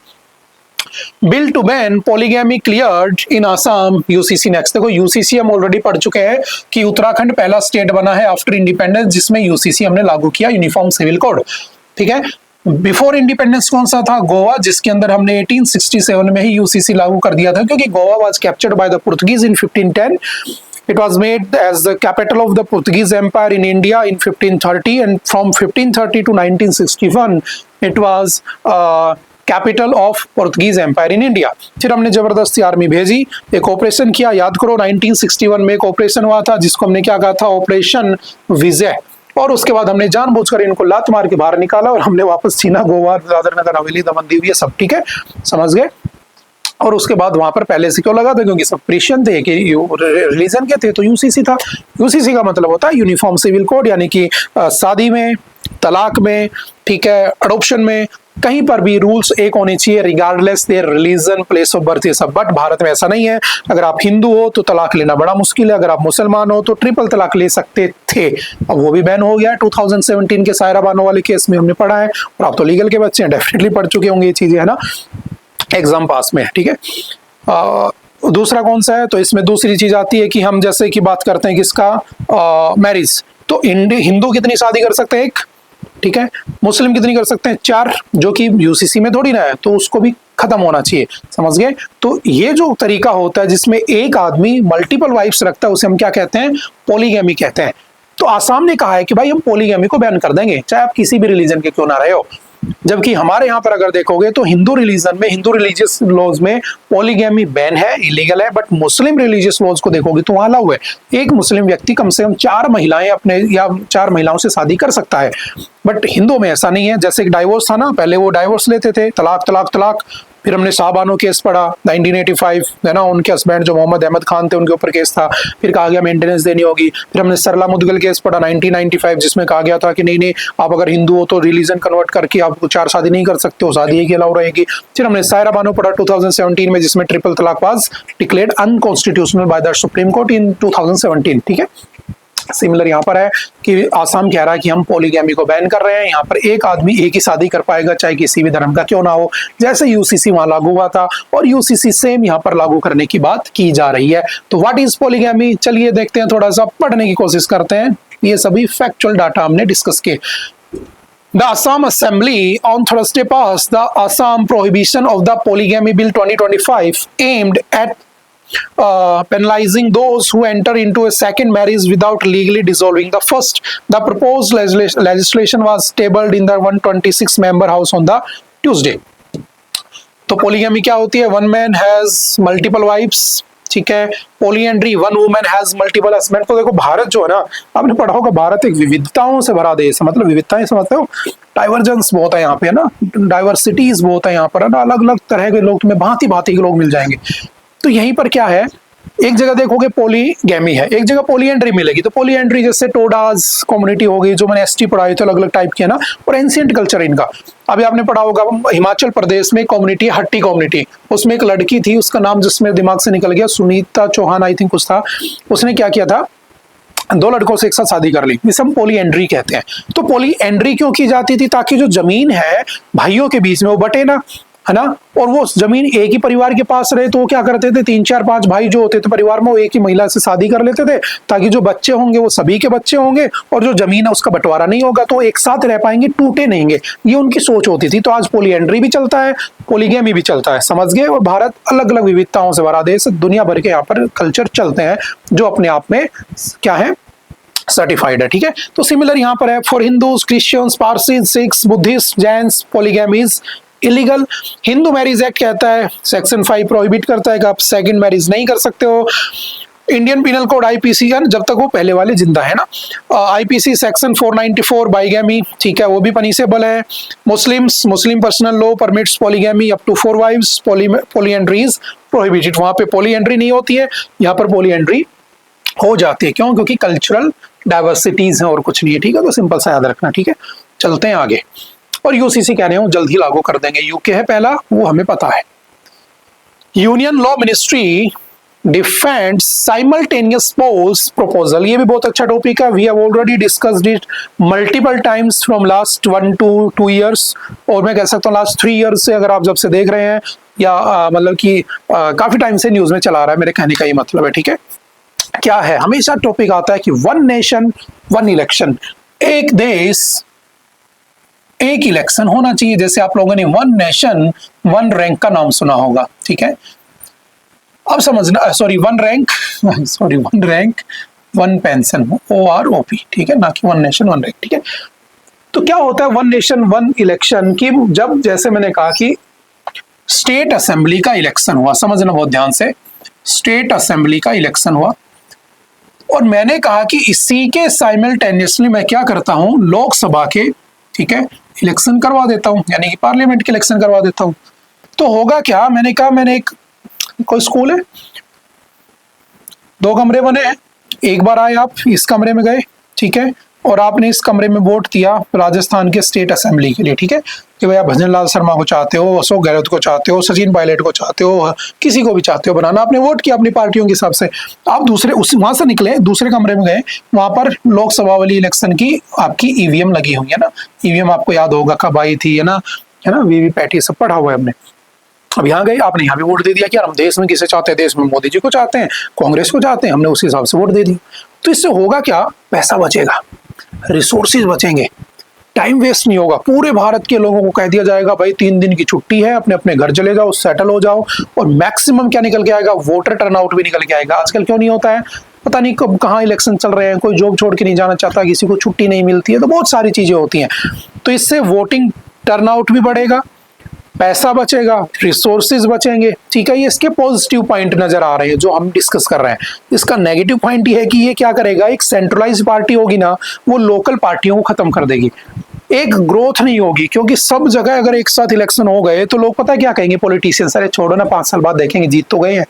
Bill to ban polygamy cleared in Assam, UCC next. देखो यूसीसी हम ऑलरेडी पढ़ चुके हैं कि उत्तराखंड पहला स्टेट बना है आफ्टर इंडिपेंडेंस जिसमें यूसीसी हमने लागू किया, यूनिफॉर्म सिविल कोड, ठीक है। बिफोर इंडिपेंडेंस कौन सा था? गोवा, जिसके अंदर हमने 1867 में ही यूसीसी लागू कर दिया था, क्योंकि Goa was captured by the Portuguese in 1510। It was made as the capital of the Portuguese Empire in India in 1530, and from 1530 to 1961 it was capital of Portuguese empire in India. फिर हमने जबरदस्ती army भेजी, एक operation किया, याद करो 1961 में एक ऑपरेशन हुआ था जिसको हमने क्या कहा था? ऑपरेशन विजय। और उसके बाद हमने जानबूझकर इनको लात मार के बाहर निकाला और हमने वापस छीना गोवा, दादर नगर हवेली, दमन दीव, ये सब, ठीक है, समझ गए। और उसके बाद वहां पर पहले से क्यों लगा था? क्योंकि सब क्रिश्चियन थे, कि रिलीजन के थे, तो यूसीसी था। यूसीसी का मतलब होता है यूनिफॉर्म सिविल कोड, यानी कि शादी में, तलाक में, ठीक है, अडॉप्शन में, कहीं पर भी रूल्स एक होने चाहिए regardless their religion, place of birth, ये सब। बट भारत में ऐसा नहीं है। अगर आप हिंदू हो तो तलाक लेना बड़ा मुश्किल है, अगर आप मुसलमान हो तो ट्रिपल तलाक ले सकते थे, अब वो भी बैन हो गया 2017 के सायरा बानो वाले केस में हमने पढ़ा है। और आप तो लीगल के बच्चे हैं, डेफिनेटली पढ़ चुके होंगे ये चीजें, है ना, एग्जाम पास में, ठीक है। दूसरा कौन सा है? तो इसमें दूसरी चीज आती है कि हम जैसे कि बात करते हैं किसका? मैरिज। तो हिंदू कितनी शादी कर सकते हैं? 1, ठीक है। मुस्लिम कितनी कर सकते हैं? 4, जो कि यूसीसी में थोड़ी ना है, तो उसको भी खत्म होना चाहिए, समझ गए। तो ये जो तरीका होता है जिसमें एक आदमी मल्टीपल वाइफ्स रखता है, उसे हम क्या कहते हैं? पॉलीगैमी कहते हैं। तो आसाम ने कहा है कि भाई हम पॉलीगैमी को बैन कर देंगे, चाहे आप किसी भी रिलीजन के क्यों ना रहे हो। जबकि हमारे यहाँ पर अगर देखोगे तो हिंदू रिलीजन में, हिंदू रिलीजियस लॉज में पॉलीगैमी बैन है, इलीगल है। बट मुस्लिम रिलीजियस लॉज को देखोगे तो वहां अलाउ है। एक मुस्लिम व्यक्ति कम से कम 4 महिलाएं अपने या 4 महिलाओं से शादी कर सकता है। बट हिंदू में ऐसा नहीं है। जैसे डाइवोर्स था ना, पहले वो डाइवोर्स लेते थे, तलाक तलाक तलाक। फिर हमने शाहबानो केस पढ़ा 1985, है ना, उनके हस्बैंड जो मोहम्मद अहमद खान थे उनके ऊपर केस था। फिर कहा गया मेंटेनेंस देनी होगी। फिर हमने सरला मुदगल केस पढ़ा 1995, जिसमें कहा गया था कि नहीं नहीं, आप अगर हिंदू हो तो रिलीजन कन्वर्ट करके आप 4 शादी नहीं कर सकते हो, शादी एक ही अलाउ रहेगी। फिर हमने सायरा बानो पढ़ा 2017 में, जिसमें triple talaq was declared unconstitutional by the Supreme Court in 2017, ठीक है। सिमिलर यहाँ पर है कि आसाम कह रहा है कि हम पॉलीगैमी को बैन कर रहे हैं। यहाँ पर एक आदमी एक ही शादी कर पाएगा, चाहे किसी भी धर्म का क्यों ना हो, जैसे यूसीसी वहां लागू हुआ था। और यूसीसी सेम यहाँ पर लागू करने की बात की जा रही है। तो व्हाट इज पॉलीगैमी? चलिए देखते हैं, थोड़ा सा पढ़ने की कोशिश करते हैं। ये सभी फैक्चुअल डाटा हमने डिस्कस किए। The Assam Assembly on Thursday passed the Assam Prohibition of the Polygamy Bill 2025, aimed at penalizing those who enter into a second marriage without legally dissolving the first. The proposed legislation was tabled in the 126 member house on the Tuesday. तो polygamy क्या होती है? One man has multiple wives, ठीक है। Polyandry, one woman has multiple husband. तो देखो भारत जो है ना, आपने पढ़ा होगा, भारत एक विविधताओं से भरा देश है। मतलब विविधताएं समझते हो, डाइवर्जेंस बहुत है यहाँ पे, है ना, डाइवर्सिटीज बहुत है यहाँ पर, है ना, अलग अलग तरह के लोग, तुम्हें भांति भांति के लोग मिल जाएंगे। तो यहीं पर क्या है एक जगह देखोगे पॉलीगैमी है, एक जगह पॉलीएंड्री मिलेगी। तो पॉलीएंड्री जैसे टोडाज कम्युनिटी हो गई, जो मैंने एसटी पढ़ाई तो अलग अलग टाइप की है ना, और एंशिएंट कल्चर इनका। अभी आपने पढ़ा होगा हिमाचल प्रदेश में कम्युनिटी, हट्टी कम्युनिटी, उसमें एक लड़की थी, उसका नाम जिसमें दिमाग से निकल गया, सुनीता चौहान आई थिंक कुछ था। उसने क्या किया था, 2 लड़कों से एक साथ शादी कर ली, इसे हम पॉलीएंड्री कहते हैं। तो पॉलीएंड्री क्यों की जाती थी, ताकि जो जमीन है भाइयों के बीच में वो बटे ना, है ना, और वो जमीन एक ही परिवार के पास रहे। तो वो क्या करते थे, 3 4 5 भाई जो होते थे परिवार में, वो एक ही महिला से शादी कर लेते थे, ताकि जो बच्चे होंगे वो सभी के बच्चे होंगे, और जो जमीन है उसका बंटवारा नहीं होगा, तो एक साथ रह पाएंगे, टूटे नहीं। ये उनकी सोच होती थी। तो आज पॉलीएंड्री भी चलता है, पॉलीगैमी भी चलता है, समझ गए। और भारत अलग अलग विविधताओं से भरा देश, दुनिया भर के यहाँ पर कल्चर चलते हैं जो अपने आप में क्या है, सर्टिफाइड है, ठीक है। तो सिमिलर यहाँ पर है, for Hindus, Christians, Parsis, Sikhs, Buddhist, Jains, polygamy is illegal. Hindu marriage act कहता है, सेक्शन 5 प्रोहिबिट करता है कि आप सेकंड मैरिज नहीं कर सकते हो। इंडियन पिनल कोड आईपीसी का, जब तक वो पहले वाले जिंदा है ना, आईपीसी सेक्शन 494 बाइगैमी, ठीक है, वो भी पनिशेबल है। Muslim personal law permits polygamy up to 4 wives, polyandry is prohibited. वहां पे पॉलीएंड्री नहीं होती है, यहाँ पर पॉलीएंड्री हो जाती है। क्यों? क्योंकि कल्चरल डाइवर्सिटीज है और कुछ नहीं है, ठीक है। तो सिंपल सा याद रखना, ठीक है। चलते हैं आगे। और यूसीसी कह रहे हैं जल्द ही लागू कर देंगे, यूके है पहला, वो हमें पता है। Union law ministry defends simultaneous polls proposal. ये भी बहुत अच्छा टॉपिक है, we have already discussed it multiple times from last 1 to 2 years, और मैं कह सकता हूँ लास्ट 3 years से, अगर आप जब से देख रहे हैं, या मतलब कि काफी टाइम से न्यूज में चला रहा है, मेरे कहने का ये मतलब है, ठीक है। क्या है, हमेशा टॉपिक आता है कि 1 नेशन 1 इलेक्शन, एक देश एक इलेक्शन होना चाहिए। जैसे आप लोगों ने 1 नेशन 1 रैंक का नाम सुना होगा, ठीक है। अब समझना, sorry 1 rank, sorry 1 rank 1 pension, OROP, ठीक है, ना कि 1 नेशन 1 रैंक, ठीक है। तो क्या होता है 1 नेशन 1 इलेक्शन की, जब जैसे मैंने कहा कि स्टेट असेंबली का इलेक्शन हुआ, समझना बहुत ध्यान से, स्टेट असेंबली का इलेक्शन हुआ, और मैंने कहा कि इसी के साइमल्टेनियसली मैं क्या करता हूं, लोकसभा के, ठीक है, इलेक्शन करवा देता हूं, यानी कि पार्लियामेंट के इलेक्शन करवा देता हूं। तो होगा क्या, मैंने कहा, मैंने एक कोई स्कूल है, 2 कमरे बने हैं, एक बार आए आप इस कमरे में गए, ठीक है, और आपने इस कमरे में वोट दिया राजस्थान के स्टेट असेंबली के लिए, ठीक है, कि भाई आप भजन लाल शर्मा को चाहते हो, अशोक गहलोत को चाहते हो, सचिन पायलट को चाहते हो, किसी को भी चाहते हो बनाना, आपने वोट किया अपनी पार्टियों के हिसाब से। आप दूसरे वहां से निकले, दूसरे कमरे में गए, वहां पर लोकसभा वाली इलेक्शन की आपकी ईवीएम लगी हुई है ना, ईवीएम आपको याद होगा कब आई थी, है ना, वीवीपैट, ये सब पढ़ा हुआ है हमने। अब यहाँ गए, आपने यहाँ भी वोट दे दिया कि यार हम देश में किसे चाहते हैं, देश में मोदी जी को चाहते हैं, कांग्रेस को चाहते हैं, हमने उस हिसाब से वोट दे दी। तो इससे होगा क्या, पैसा बचेगा, रिसोर्सेज बचेंगे, टाइम वेस्ट नहीं होगा। पूरे भारत के लोगों को कह दिया जाएगा भाई 3 दिन की छुट्टी है, अपने अपने घर चले जाओ, सेटल हो जाओ, और मैक्सिमम क्या निकल के आएगा, वोटर टर्नआउट भी निकल के आएगा। आजकल क्यों नहीं होता है, पता नहीं कब कहाँ इलेक्शन चल रहे हैं, कोई जॉब छोड़ के नहीं जाना चाहता, किसी को छुट्टी नहीं मिलती है, तो बहुत सारी चीजें होती हैं। तो इससे वोटिंग टर्नआउट भी बढ़ेगा, पैसा बचेगा, रिसोर्सेज बचेंगे, ठीक है। ये इसके पॉजिटिव पॉइंट नजर आ रहे हैं जो हम डिस्कस कर रहे हैं। इसका नेगेटिव पॉइंट ये है कि ये क्या करेगा, एक सेंट्रलाइज पार्टी होगी ना, वो लोकल पार्टियों को खत्म कर देगी, एक ग्रोथ नहीं होगी। क्योंकि सब जगह अगर एक साथ इलेक्शन हो गए तो लोग पता है क्या कहेंगे, पॉलिटिशियंस, अरे छोड़ो ना, 5 साल बाद देखेंगे, जीत तो गए हैं।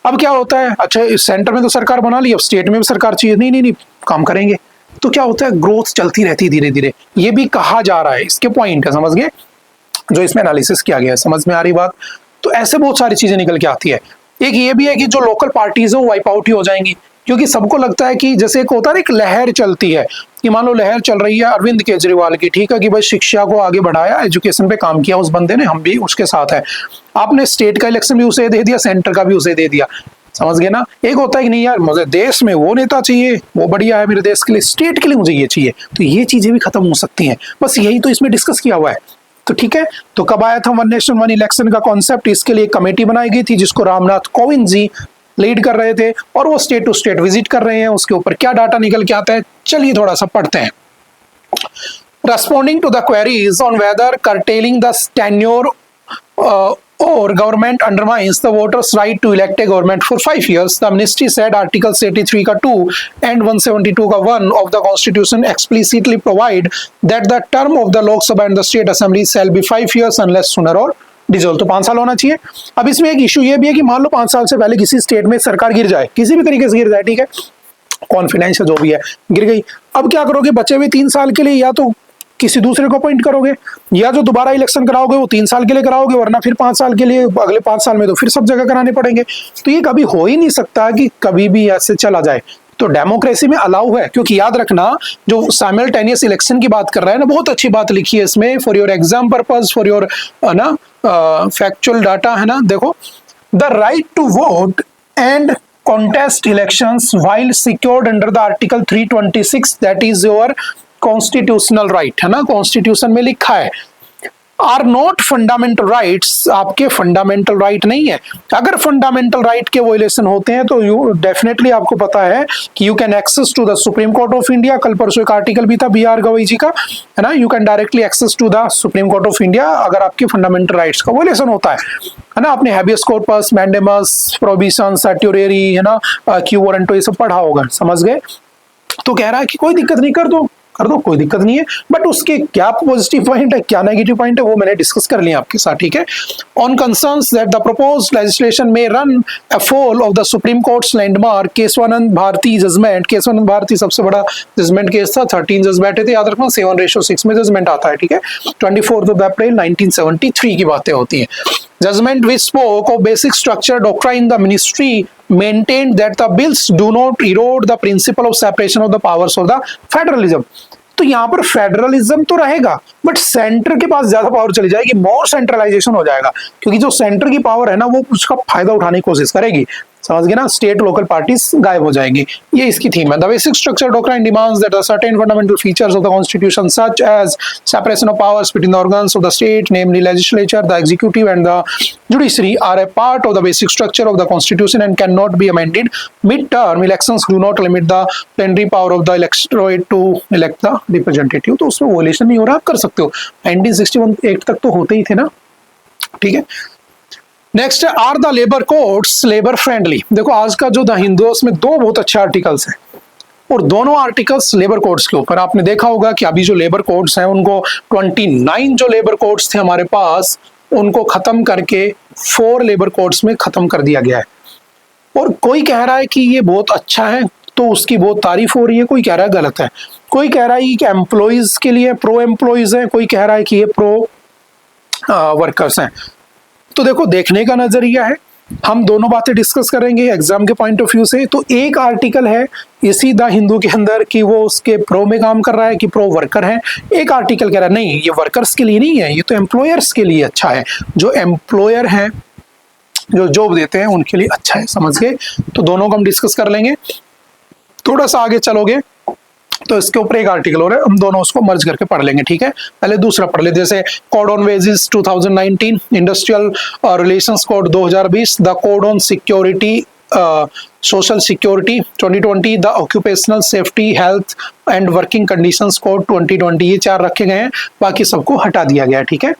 अब क्या होता है, अच्छा सेंटर में तो सरकार बना ली, अब स्टेट में भी सरकार चाहिए, नहीं काम करेंगे। तो क्या होता है, ग्रोथ चलती रहती है धीरे धीरे, ये भी कहा जा रहा है, इसके पॉइंट है, समझ गए, जो इसमें एनालिसिस किया गया है, समझ में आ रही बात। तो ऐसे बहुत सारी चीजें निकल के आती है। एक ये भी है कि जो लोकल पार्टीज है वो वाइप आउट ही हो जाएंगी, क्योंकि सबको लगता है कि जैसे एक होता है, एक लहर चलती है, कि मान लो लहर चल रही है अरविंद केजरीवाल की, ठीक है, कि भाई शिक्षा को आगे बढ़ाया, एजुकेशन पे काम किया उस बंदे ने, हम भी उसके साथ है। आपने स्टेट का इलेक्शन भी उसे दे दिया, सेंटर का भी उसे दे दिया, समझ गए ना। एक होता है कि नहीं यार, मुझे देश में वो नेता चाहिए, वो बढ़िया है मेरे देश के लिए, स्टेट के लिए मुझे ये चाहिए, तो ये चीजें भी खत्म हो सकती हैं। बस यही तो इसमें डिस्कस किया हुआ है। तो ठीक है, तो कब आया था 1 नेशन 1 इलेक्शन का कॉन्सेप्ट, इसके लिए कमेटी बनाई गई थी जिसको रामनाथ कोविंद जी लीड कर रहे थे, और वो स्टेट टू स्टेट विजिट कर रहे हैं। उसके ऊपर क्या डाटा निकल के आता है, चलिए थोड़ा सा पढ़ते हैं। Responding to the queries on whether curtailing the tenure or government undermines the voters' right to elect a government for 5 years, the ministry said Articles 83 का 2 and 172 का 1 of the Constitution explicitly provide that the term of the Lok Sabha and the State Assembly shall be 5 years unless sooner or dissolve, तो 5 साल होना चाहिए। अब इसमें एक issue ये भी है कि मान लो 5 साल से पहले किसी स्टेट में सरकार गिर जाए, किसी भी तरीके से गिर जाए, ठीक है, कॉन्फिडेंशियल जो भी है, गिर गई, अब क्या करोगे? बचे हुए 3 साल के लिए या तो किसी दूसरे को अपॉइंट करोगे, या जो दोबारा इलेक्शन कराओगे वो 3 साल के लिए कराओगे, वरना फिर 5 साल के लिए, अगले 5 साल में तो फिर सब जगह कराने पड़ेंगे। तो ये कभी हो ही नहीं सकता कि कभी भी ऐसे चला जाए। तो डेमोक्रेसी में अलाउ है, क्योंकि याद रखना जो साइमल्टेनियस इलेक्शन की बात कर रहा है ना, बहुत अच्छी बात लिखी है इसमें, for your exam purpose, for your ना फैक्चुअल डाटा है ना। देखो, the right to vote and contest elections while secured under the article 326, that is your constitutional right, है ना, कॉन्स्टिट्यूशन में लिखा है, आर नॉट फंडामेंटल राइट्स, आपके फंडामेंटल राइट नहीं है। अगर फंडामेंटल राइट के वोलेशन होते हैं तो यू डेफिनेटली, आपको पता है कि you can access to the Supreme Court of India. कल परसों एक आर्टिकल भी था BR गवई जी का, है ना, you can directly access to the Supreme Court of India अगर आपके फंडामेंटल राइट्स का वोलेशन होता है ना। आपने हैबियस कॉर्पस, मैंडेमस, प्रोविशन, सर्ट्यूरेरी, है ना, क्यू वारंटो, ये सब पढ़ा होगा, समझ गए। तो कह रहा है कि कोई दिक्कत नहीं, कर दो, कोई दिक्कत नहीं है, बट उसके क्या पॉजिटिव पॉइंट है, क्या नेगेटिव पॉइंट है, वो मैंने डिस्कस कर लिया आपके साथ, ठीक है। On concerns that the proposed legislation may run afoul of the Supreme Court's landmark Kesavananda Bharati judgment. Kesavananda Bharati सबसे बड़ा जजमेंट केस था, 13 जज बैठे थे, याद रखना, 7:6 में जजमेंट आता है, ठीक है। 24 अप्रैल 1973 की बातें होती है। Judgment which spoke of basic structure doctrine, the ministry maintained that the bills do not erode the principle of separation of the powers of the federalism. तो यहाँ पर फेडरलिज्म तो रहेगा, बट सेंटर के पास ज्यादा पावर चली जाएगी, मोर सेंट्रलाइजेशन हो जाएगा, क्योंकि जो सेंटर की पावर है ना, वो उसका फायदा उठाने की कोशिश करेगी, समझ गए ना, स्टेट लोकल पार्टीज गायब हो जाएंगी। ये इसकी थीम है। The basic structure doctrine demands that certain fundamental features of the constitution such as separation of powers between the organs of the state, namely legislature, the executive and the judiciary, are a part of the basic structure of the constitution and can not be amended mid term. Elections do not limit the plenary power of the electorate to elect the representative. तो उसमें वोलेशन नहीं हो रहा, आप कर सकते हो। 1961 act तक तो होते ही थे ना, ठीक है। नेक्स्ट है, are the labour codes labour friendly. देखो, आज का जो द हिंदुओं में 2 बहुत अच्छे आर्टिकल्स हैं, और दोनों आर्टिकल्स लेबर कोड्स के ऊपर। आपने देखा होगा कि अभी जो लेबर कोड्स हैं उनको 29 जो लेबर कोड्स थे हमारे पास, उनको खत्म करके 4 लेबर कोड्स में खत्म कर दिया गया है। और कोई कह रहा है कि ये बहुत अच्छा है, तो उसकी बहुत तारीफ हो रही है, कोई कह रहा है गलत है, कोई कह रहा है कि एम्प्लॉइज के लिए प्रो एम्प्लॉइज है, कोई कह रहा है कि ये प्रो वर्कर्स हैं। तो देखो, देखने का नजरिया है, हम दोनों बातें डिस्कस करेंगे एग्जाम के पॉइंट ऑफ व्यू से। तो एक आर्टिकल है इसी द हिंदू के अंदर कि वो उसके प्रो में काम कर रहा है, कि प्रो वर्कर है। एक आर्टिकल कह रहा है नहीं, ये वर्कर्स के लिए नहीं है, ये तो एम्प्लॉयर्स के लिए अच्छा है, जो एम्प्लॉयर हैं, जो जॉब देते हैं, उनके लिए अच्छा है, समझ गए। तो दोनों को हम डिस्कस कर लेंगे। थोड़ा सा आगे चलोगे तो इसके ऊपर एक आर्टिकल हो रहा है, हम दोनों उसको मर्ज करके पढ़ लेंगे, ठीक है। पहले दूसरा पढ़ ले, जैसे code on wages 2019, industrial relations code 2020, the code on security social security 2020, the occupational safety health and working conditions code 2020। ये 4 रखे गए हैं, बाकी सबको हटा दिया गया है, ठीक है।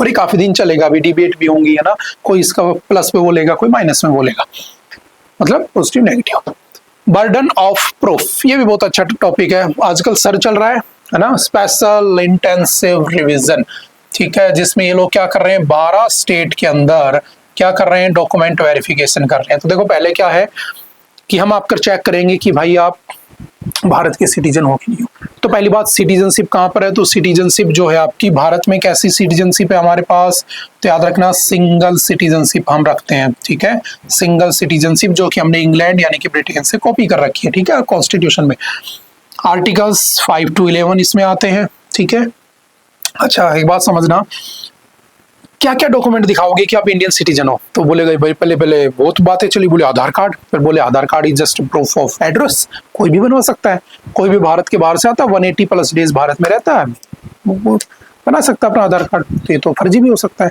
और ये काफी दिन चलेगा, अभी डिबेट भी होंगी, है ना, कोई इसका प्लस में बोलेगा, कोई माइनस में बोलेगा, मतलब positive negative. Burden of proof, ये भी बहुत अच्छा टॉपिक है, आजकल सर चल रहा है ना, स्पेशल इंटेंसिव रिवीजन, ठीक है, जिसमें ये लोग क्या कर रहे हैं, 12 स्टेट के अंदर क्या कर रहे हैं, डॉक्यूमेंट वेरिफिकेशन कर रहे हैं। तो देखो, पहले क्या है कि हम आपकर चेक करेंगे कि भाई आप भारत के सिटीजन हो कि नहीं हो। तो पहली बात, सिटीजनशिप कहाँ पर है, तो सिटीजनशिप जो है आपकी भारत में कैसी सिटीजनशिप है हमारे पास, तो याद रखना सिंगल सिटीजनशिप हम रखते हैं, ठीक है। सिंगल सिटीजनशिप जो कि हमने इंग्लैंड यानी कि ब्रिटेन से कॉपी कर रखी है, ठीक है, कॉन्स्टिट्यूशन में। आर्टिकल्स 5 to 11 इसमें आते हैं, ठीक है। अच्छा, एक बात समझना, क्या क्या डॉक्यूमेंट दिखाओगे कि आप इंडियन सिटीजन हो, तो बोलेगा भाई पहले बहुत बातें चली, बोले आधार कार्ड, फिर बोले Aadhaar card is just proof of address, कोई भी बनवा सकता है, कोई भी भारत के बाहर से आता है, 180+ डेज भारत में रहता है, वो बना सकता है अपना आधार कार्ड, तो ये तो फर्जी भी हो सकता है।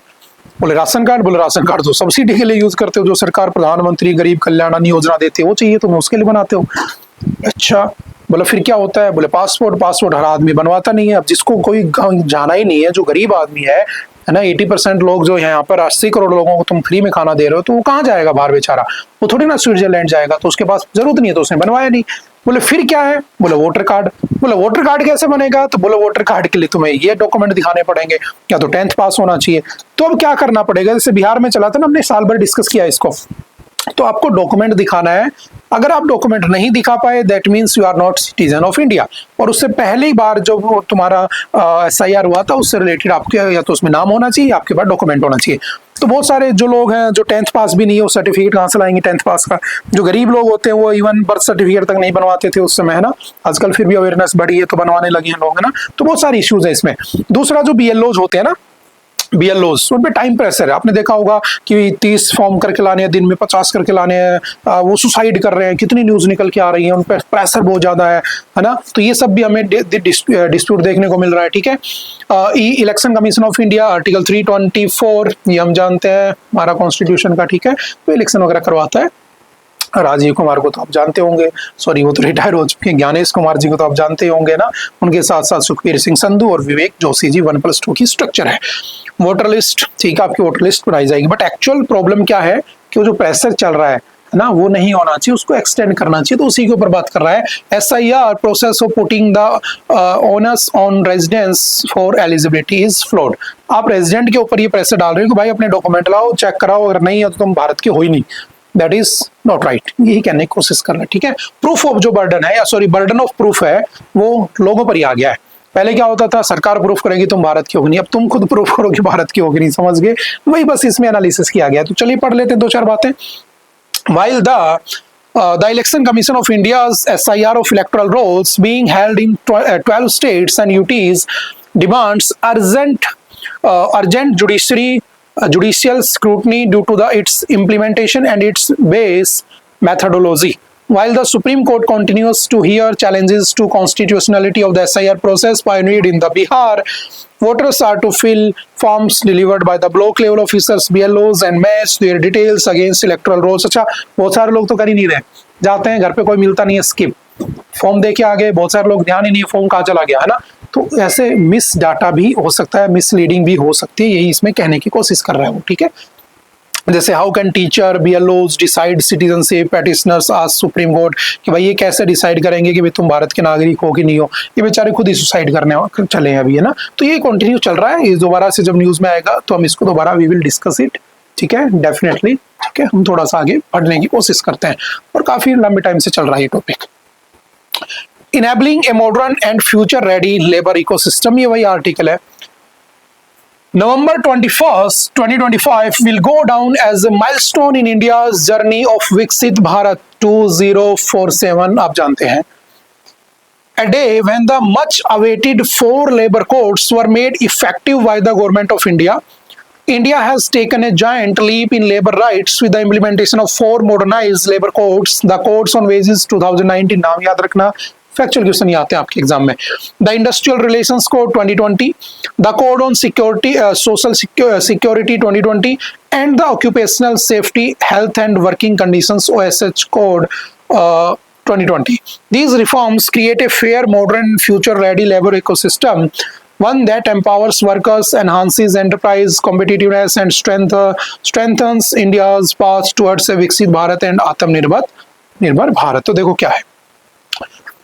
बोले राशन कार्ड, बोले राशन कार्ड तो सब्सिडी के लिए यूज करते हो, जो सरकार प्रधानमंत्री गरीब कल्याण अन्न योजना देती है वो चाहिए, तो मैं उसके लिए बनाते हो। अच्छा, बोला फिर क्या होता है, बोले पासपोर्ट हर आदमी बनवाता नहीं है। अब जिसको कोई जाना ही नहीं है, जो गरीब आदमी है ना, 80% लोग जो यहाँ पर 80 करोड़ लोगों को तुम फ्री में खाना दे रहे हो, तो वो कहाँ जाएगा बाहर बेचारा, वो थोड़ी ना स्विट्जरलैंड जाएगा, तो उसके पास जरूरत नहीं है, तो उसने बनवाया नहीं। बोले फिर क्या है, बोले वोटर कार्ड। बोले वोटर कार्ड कैसे बनेगा, तो बोले वोटर कार्ड के लिए तुम्हें ये डॉक्यूमेंट दिखाने पड़ेंगे, या तो 10th पास होना चाहिए। तो अब क्या करना पड़ेगा, जैसे बिहार में चला था ना, हमने साल भर डिस्कस किया इसको, तो आपको डॉक्यूमेंट दिखाना है। अगर आप डॉक्यूमेंट नहीं दिखा पाए, that means you are not citizen of India. और उससे पहली बार जो तुम्हारा SIR हुआ था, उससे रिलेटेड आपके या तो उसमें नाम होना चाहिए, आपके पास डॉक्यूमेंट होना चाहिए। तो बहुत सारे जो लोग हैं जो 10th पास भी नहीं है, वो सर्टिफिकेट कहाँ से लाएंगे 10th पास का। जो गरीब लोग होते हैं वो इवन बर्थ सर्टिफिकेट तक नहीं बनवाते थे उस समय, है ना। आजकल फिर भी अवेयरनेस बढ़ी है तो बनवाने लगे हैं लोग, है ना। तो बहुत सारी इश्यूज है इसमें। दूसरा जो BLOs होते हैं ना, BLOs, उन पे टाइम प्रेशर है। आपने देखा होगा कि 30 फॉर्म करके लाने हैं, दिन में 50 करके लाने हैं, वो सुसाइड कर रहे हैं, कितनी न्यूज निकल के आ रही है, उन पर प्रेशर बहुत ज्यादा है ना। तो ये सब भी हमें डिस्प्यूट देखने को मिल रहा है, ठीक है। Election commission of India article 324, ये हम जानते हैं हमारा कॉन्स्टिट्यूशन का, ठीक है। तो इलेक्शन वगैरह करवाता है। राजीव कुमार को तो आप जानते होंगे, सॉरी वो तो रिटायर हो चुके हैं। ज्ञानेश कुमार जी को तो आप जानते होंगे ना। उनके साथ साथ सुखबीर सिंह संधू और विवेक जोशी जी 1+2 की स्ट्रक्चर है। वोटर लिस्ट, ठीक है, आपकी वोटर लिस्ट बनाई जाएगी। बट एक्चुअल प्रॉब्लम क्या है कि जो प्रेशर चल रहा है ना, वो नहीं होना चाहिए, उसको एक्सटेंड करना चाहिए। तो उसी के ऊपर बात कर रहा है। SIR process of putting the onus on residence for eligibility is flawed. आप रेजिडेंट के ऊपर ये प्रेशर डाल रहे हो कि भाई अपने डॉक्यूमेंट लाओ, चेक कराओ, अगर नहीं है तो तुम भारत के हो ही नहीं। दैट इज नॉट राइट, यही कहने की कोशिश कर रहे हैं, ठीक है। प्रूफ ऑफ जो बर्डन है, या सॉरी बर्डन ऑफ प्रूफ है, वो लोगों पर ही आ गया है। पहले क्या होता था, सरकार प्रूफ करेगी तुम भारत के हो नहीं, अब तुम खुद प्रूफ करो कि भारत के हो नहीं, समझ गए। वही बस इसमें एनालिसिस किया गया। तो चलिए पढ़ लेते हैं 2-4 बातें। While the Election Commission of India's SIR of electoral rolls being held in 12 states and UTs demands urgent judicial scrutiny due to its implementation and its base methodology. While the Supreme Court continues to hear challenges to constitutionality of the SIR process pioneered in the Bihar, voters are to fill forms delivered by the block level officers BLOs and match their details against electoral rolls। अच्छा, बहुत सारे लोग तो कर ही नहीं रहे, जाते हैं घर पे कोई मिलता नहीं है, स्किप फॉर्म दे के आ गए। बहुत सारे लोग ध्यान ही नहीं है फॉर्म कहाँ चला गया, है ना। तो ऐसे मिस डाटा भी हो सकता है, मिसलीडिंग भी हो सकती है, यही इसमें कहने की कोशिश कर रहा है वो, ठीक है। जैसे how can teacher BLOs decide citizenship, petitioners ask supreme court कि भाई ये कैसे डिसाइड करेंगे कि भाई तुम भारत के नागरिक हो कि नहीं हो। ये बेचारे खुद ही सुसाइड करने चले हैं अभी, है ना। तो ये कंटिन्यू चल रहा है। ये दोबारा से जब न्यूज में आएगा तो हम इसको दोबारा वी विल डिस्कस इट, ठीक है, डेफिनेटली, ठीक है। हम थोड़ा सा आगे पढ़ने की कोशिश करते हैं, और काफी लंबे टाइम से चल रहा है ये topic. Enabling a modern and future ready labour ecosystem, ये वही आर्टिकल है। November 21st, 2025 will go down as a milestone in India's journey of Viksit Bharat 2047, आप जानते हैं। A day when the much awaited 4 labor codes were made effective by the government of India. India has taken a giant leap in labor rights with the implementation of 4 modernized labor codes. The codes on wages 2019, नाम याद रखना, factual question ही आते हैं आपके exam में। The industrial relations code 2020, the code on security social security 2020 and the occupational safety health and working conditions OSH code 2020. These reforms create a fair, modern, future-ready labor ecosystem, one that empowers workers, enhances enterprise competitiveness, and strengthens India's path towards a Viksit Bharat and आत्मनिर्भर भारत। तो देखो क्या है,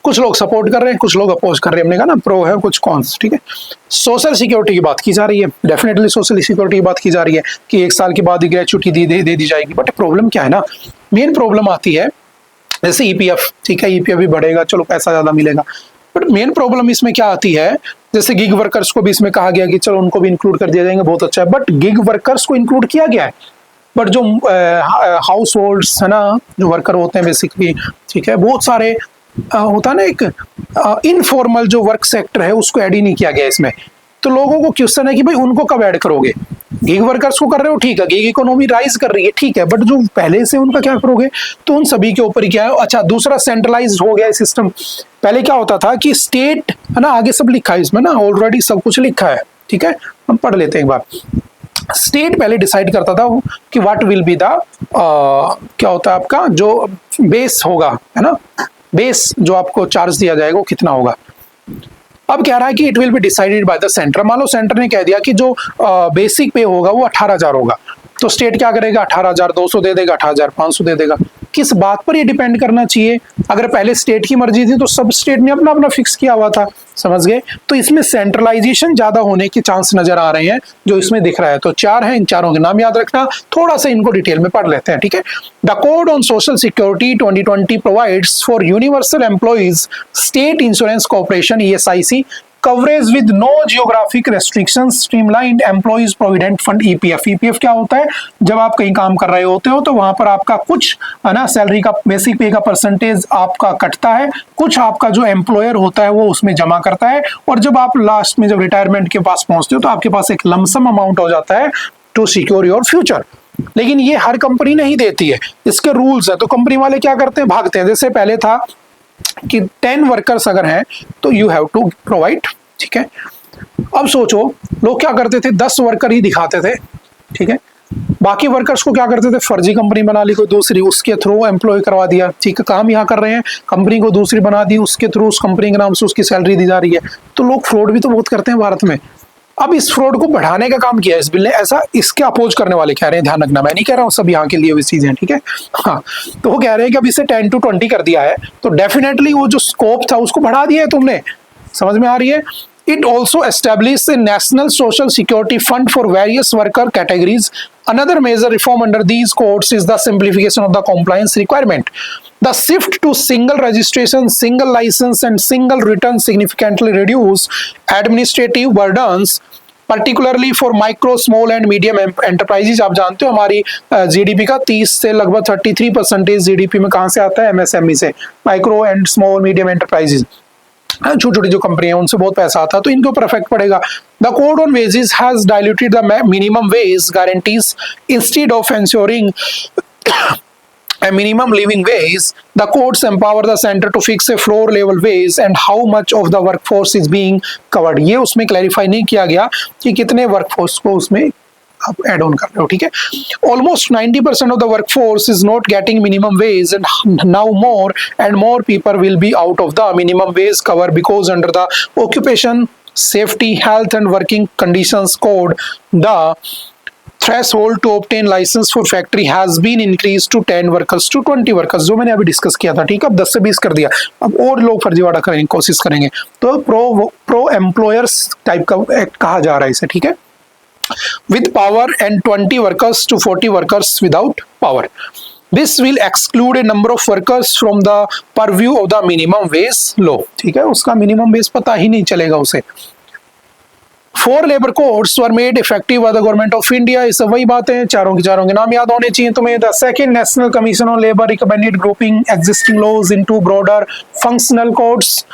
कुछ लोग support कर रहे हैं, कुछ लोग अपोज कर रहे हैं। हमने कहा ना प्रो है, कुछ कॉन्स, ठीक है। सोशल सिक्योरिटी की बात की जा रही है, डेफिनेटली सोशल सिक्योरिटी की बात की जा रही है कि 1 साल के बाद ही ग्रेचुइटी दे दी जाएगी। बट प्रॉब्लम क्या है ना, मेन प्रॉब्लम आती है जैसे EPF, ठीक है, EPF भी बढ़ेगा, चलो पैसा ज्यादा मिलेगा। बट मेन प्रॉब्लम इसमें क्या आती है, जैसे गिग वर्कर्स को भी इसमें कहा गया कि चलो उनको भी इंक्लूड कर दिया जाएगा, बहुत अच्छा है। बट गिग वर्कर्स को इंक्लूड किया गया है, बट जो हाउस होल्ड्स है ना, जो वर्कर होते हैं बेसिकली, ठीक है, बहुत सारे होता है ना एक इनफॉर्मल जो वर्क सेक्टर है, उसको ऐड ही नहीं किया गया इसमें। तो लोगों को क्वेश्चन है कि भाई उनको कब ऐड करोगे। गिग वर्कर्स को कर रहे हो, ठीक है, गिग इकोनॉमी राइज कर रही है, ठीक है, बट जो पहले से उनका क्या करोगे, तो उन सभी के ऊपर क्या है। अच्छा, दूसरा सेंट्रलाइज हो गया सिस्टम। पहले क्या होता था कि स्टेट है ना, आगे सब लिखा है इसमें ना, ऑलरेडी सब कुछ लिखा है, ठीक है, हम पढ़ लेते हैं एक बार। स्टेट पहले डिसाइड करता था कि व्हाट विल बी द क्या होता है आपका जो बेस होगा, है ना, बेस जो आपको चार्ज दिया जाएगा वो कितना होगा। अब कह रहा है कि it will be decided by the centre. मान लो सेंटर ने कह दिया कि जो बेसिक पे होगा वो 18,000 होगा, तो स्टेट क्या करेगा, 18,200 दे देगा, 18,500 दे देगा। किस बात पर ये डिपेंड करना चाहिए? अगर पहले स्टेट की मर्जी थी तो सब स्टेट ने अपना अपना फिक्स किया हुआ था, समझ गए? तो इसमें सेंट्रलाइजेशन ज्यादा होने के चांस नजर आ रहे हैं जो इसमें दिख रहा है। तो 4 है, इन चारों के नाम याद रखना, थोड़ा सा इनको डिटेल में पढ़ लेते हैं, ठीक है? The code on social security 2020 provides for universal employees state insurance corporation ESIC coverage with no geographic restriction streamlined employees provident fund EPF। EPF क्या होता है? जब आप कहीं काम कर रहे होते हो तो वहां पर आपका कुछ है ना सैलरी का बेसिक पे का परसेंटेज आपका कटता है, कुछ आपका जो एम्प्लॉयर होता है वो उसमें जमा करता है, और जब आप लास्ट में जब रिटायरमेंट के पास पहुंचते हो तो आपके पास एक लमसम अमाउंट हो जाता है टू सिक्योर योर फ्यूचर। लेकिन ये हर कंपनी नहीं देती है, इसके रूल्स है। तो कंपनी वाले क्या करते हैं? भागते हैं। जैसे पहले था कि 10 वर्कर्स अगर हैं तो यू हैव टू प्रोवाइड, ठीक है? अब सोचो लोग क्या करते थे, 10 वर्कर ही दिखाते थे, ठीक है? बाकी वर्कर्स को क्या करते थे? फर्जी कंपनी बना ली कोई दूसरी, उसके थ्रू एम्प्लॉय करवा दिया, ठीक है? काम यहाँ कर रहे हैं, कंपनी को दूसरी बना दी, उसके थ्रू उस कंपनी के नाम से उसकी सैलरी दी जा रही है। तो लोग फ्रॉड भी तो बहुत करते हैं भारत में। अब इस फ्रॉड को बढ़ाने का काम किया है इस बिल ने, ऐसा इसके अपोज करने वाले कह रहे हैं, ध्यान रखना, मैं नहीं कह रहा हूँ सब यहाँ के लिए हुई चीजें, ठीक है? हाँ, तो वो कह रहे हैं कि अब इसे 10 to 20 कर दिया है, तो डेफिनेटली वो जो स्कोप था उसको बढ़ा दिया है तुमने, समझ में आ रही है? It also established a national social security fund for various worker categories. Another major reform under these codes is the simplification of the compliance requirement. The shift to single registration, single license, and single return significantly reduce administrative burdens, particularly for micro, small and medium enterprises. आप जानते हो हमारी GDP का 30 से लगभग 33% GDP में कहाँ से आता है? MSME से, micro and small medium enterprises, छोटी छोटी जो कंपनी है उनसे बहुत पैसा आता है, तो इनके ऊपर इफेक्ट पड़ेगा। The code on wages has diluted the minimum wage guarantees instead of ensuring a minimum living wage. The codes empower the center to fix a floor level wage and how much of the workforce is being covered. ये उसमें clarify नहीं किया गया कि कितने workforce को उसमें आप एड ऑन कर रहे हो, ठीक है? Almost 90% of the workforce is not getting minimum wage and now more and more people will be out of the minimum wage cover because under the occupation safety health and working conditions code the threshold to obtain license for factory has been increased to 10 workers to 20 workers, जो मैंने अभी discuss किया था, ठीक है? अब 10 से 20 कर दिया, अब और लोग फर्जीवाड़ा करने की कोशिश करेंगे, तो प्रो एम्प्लॉयर्स टाइप का एक्ट कहा जा रहा है इसे, ठीक है? With power and 20 workers to 40 workers without power. This will exclude a number of workers from the purview of the minimum wage law, ठीक है? उसका मिनिमम वेज पता ही नहीं चलेगा उसे। 4 labour codes were made effective by the government of India. ये सब वही बातें हैं, चारों के नाम याद होने चाहिए तुम्हें। The second national commission on labour recommended grouping existing laws into broader functional codes.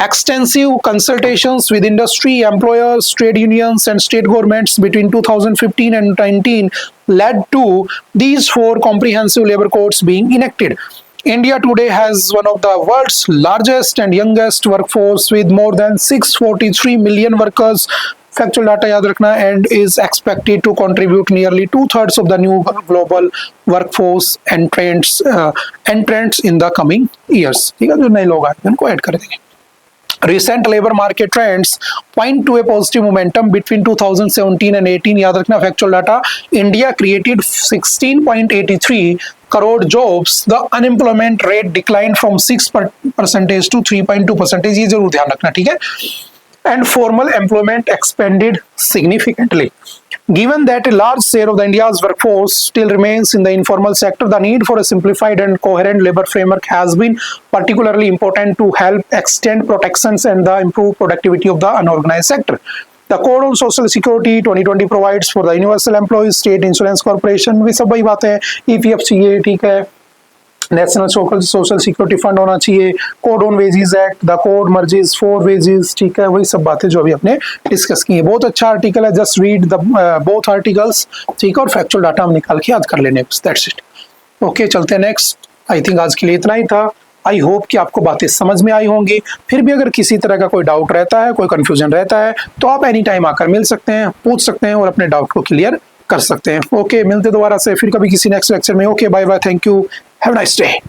Extensive consultations with industry, employers, trade unions and state governments between 2015 and 19 led to these 4 comprehensive labor codes being enacted. India today has one of the world's largest and youngest workforce with more than 643 million workers. Factual data याद रखना, and is expected to contribute nearly 2/3 of the new global workforce entrants in the coming years. ठीक है? जो नए लोग आए उनको add कर देंगे। Recent labor market trends point to a positive momentum between 2017 and 18. याद रखना factual data. India created 16.83 crore jobs. The unemployment rate declined from 6% to 3.2%. ये जरूर ध्यान रखना, ठीक है? And formal employment expanded significantly. Given that a large share of the India's workforce still remains in the informal sector, the need for a simplified and coherent labor framework has been particularly important to help extend protections and the improve productivity of the unorganized sector. The Code on Social Security 2020 provides for the Universal Employees State Insurance Corporation. वे सब वही बातें हैं, EPF चाहिए, ठीक है? National social security fund होना चाहिए, code on wages act, the code merges for wages, ठीक है? वही सब बातें जो अभी हमने डिस्कस की है। बहुत अच्छा आर्टिकल है, just read the both articles, ठीक है? और फैक्चुअल डाटा हम निकाल के याद कर लेने, दैट्स इट। ओके, चलते हैं नेक्स्ट। आई थिंक आज के लिए इतना ही था। आई होप कि आपको बातें समझ में आई होंगी। फिर भी अगर किसी तरह का कोई डाउट रहता है, कोई कंफ्यूजन रहता है, तो आप एनी टाइम आकर मिल सकते हैं, पूछ सकते हैं और अपने डाउट को क्लियर कर सकते हैं। ओके, मिलते दोबारा से फिर कभी किसी नेक्स्ट लेक्चर में। Okay, bye bye, thank you, have a nice day.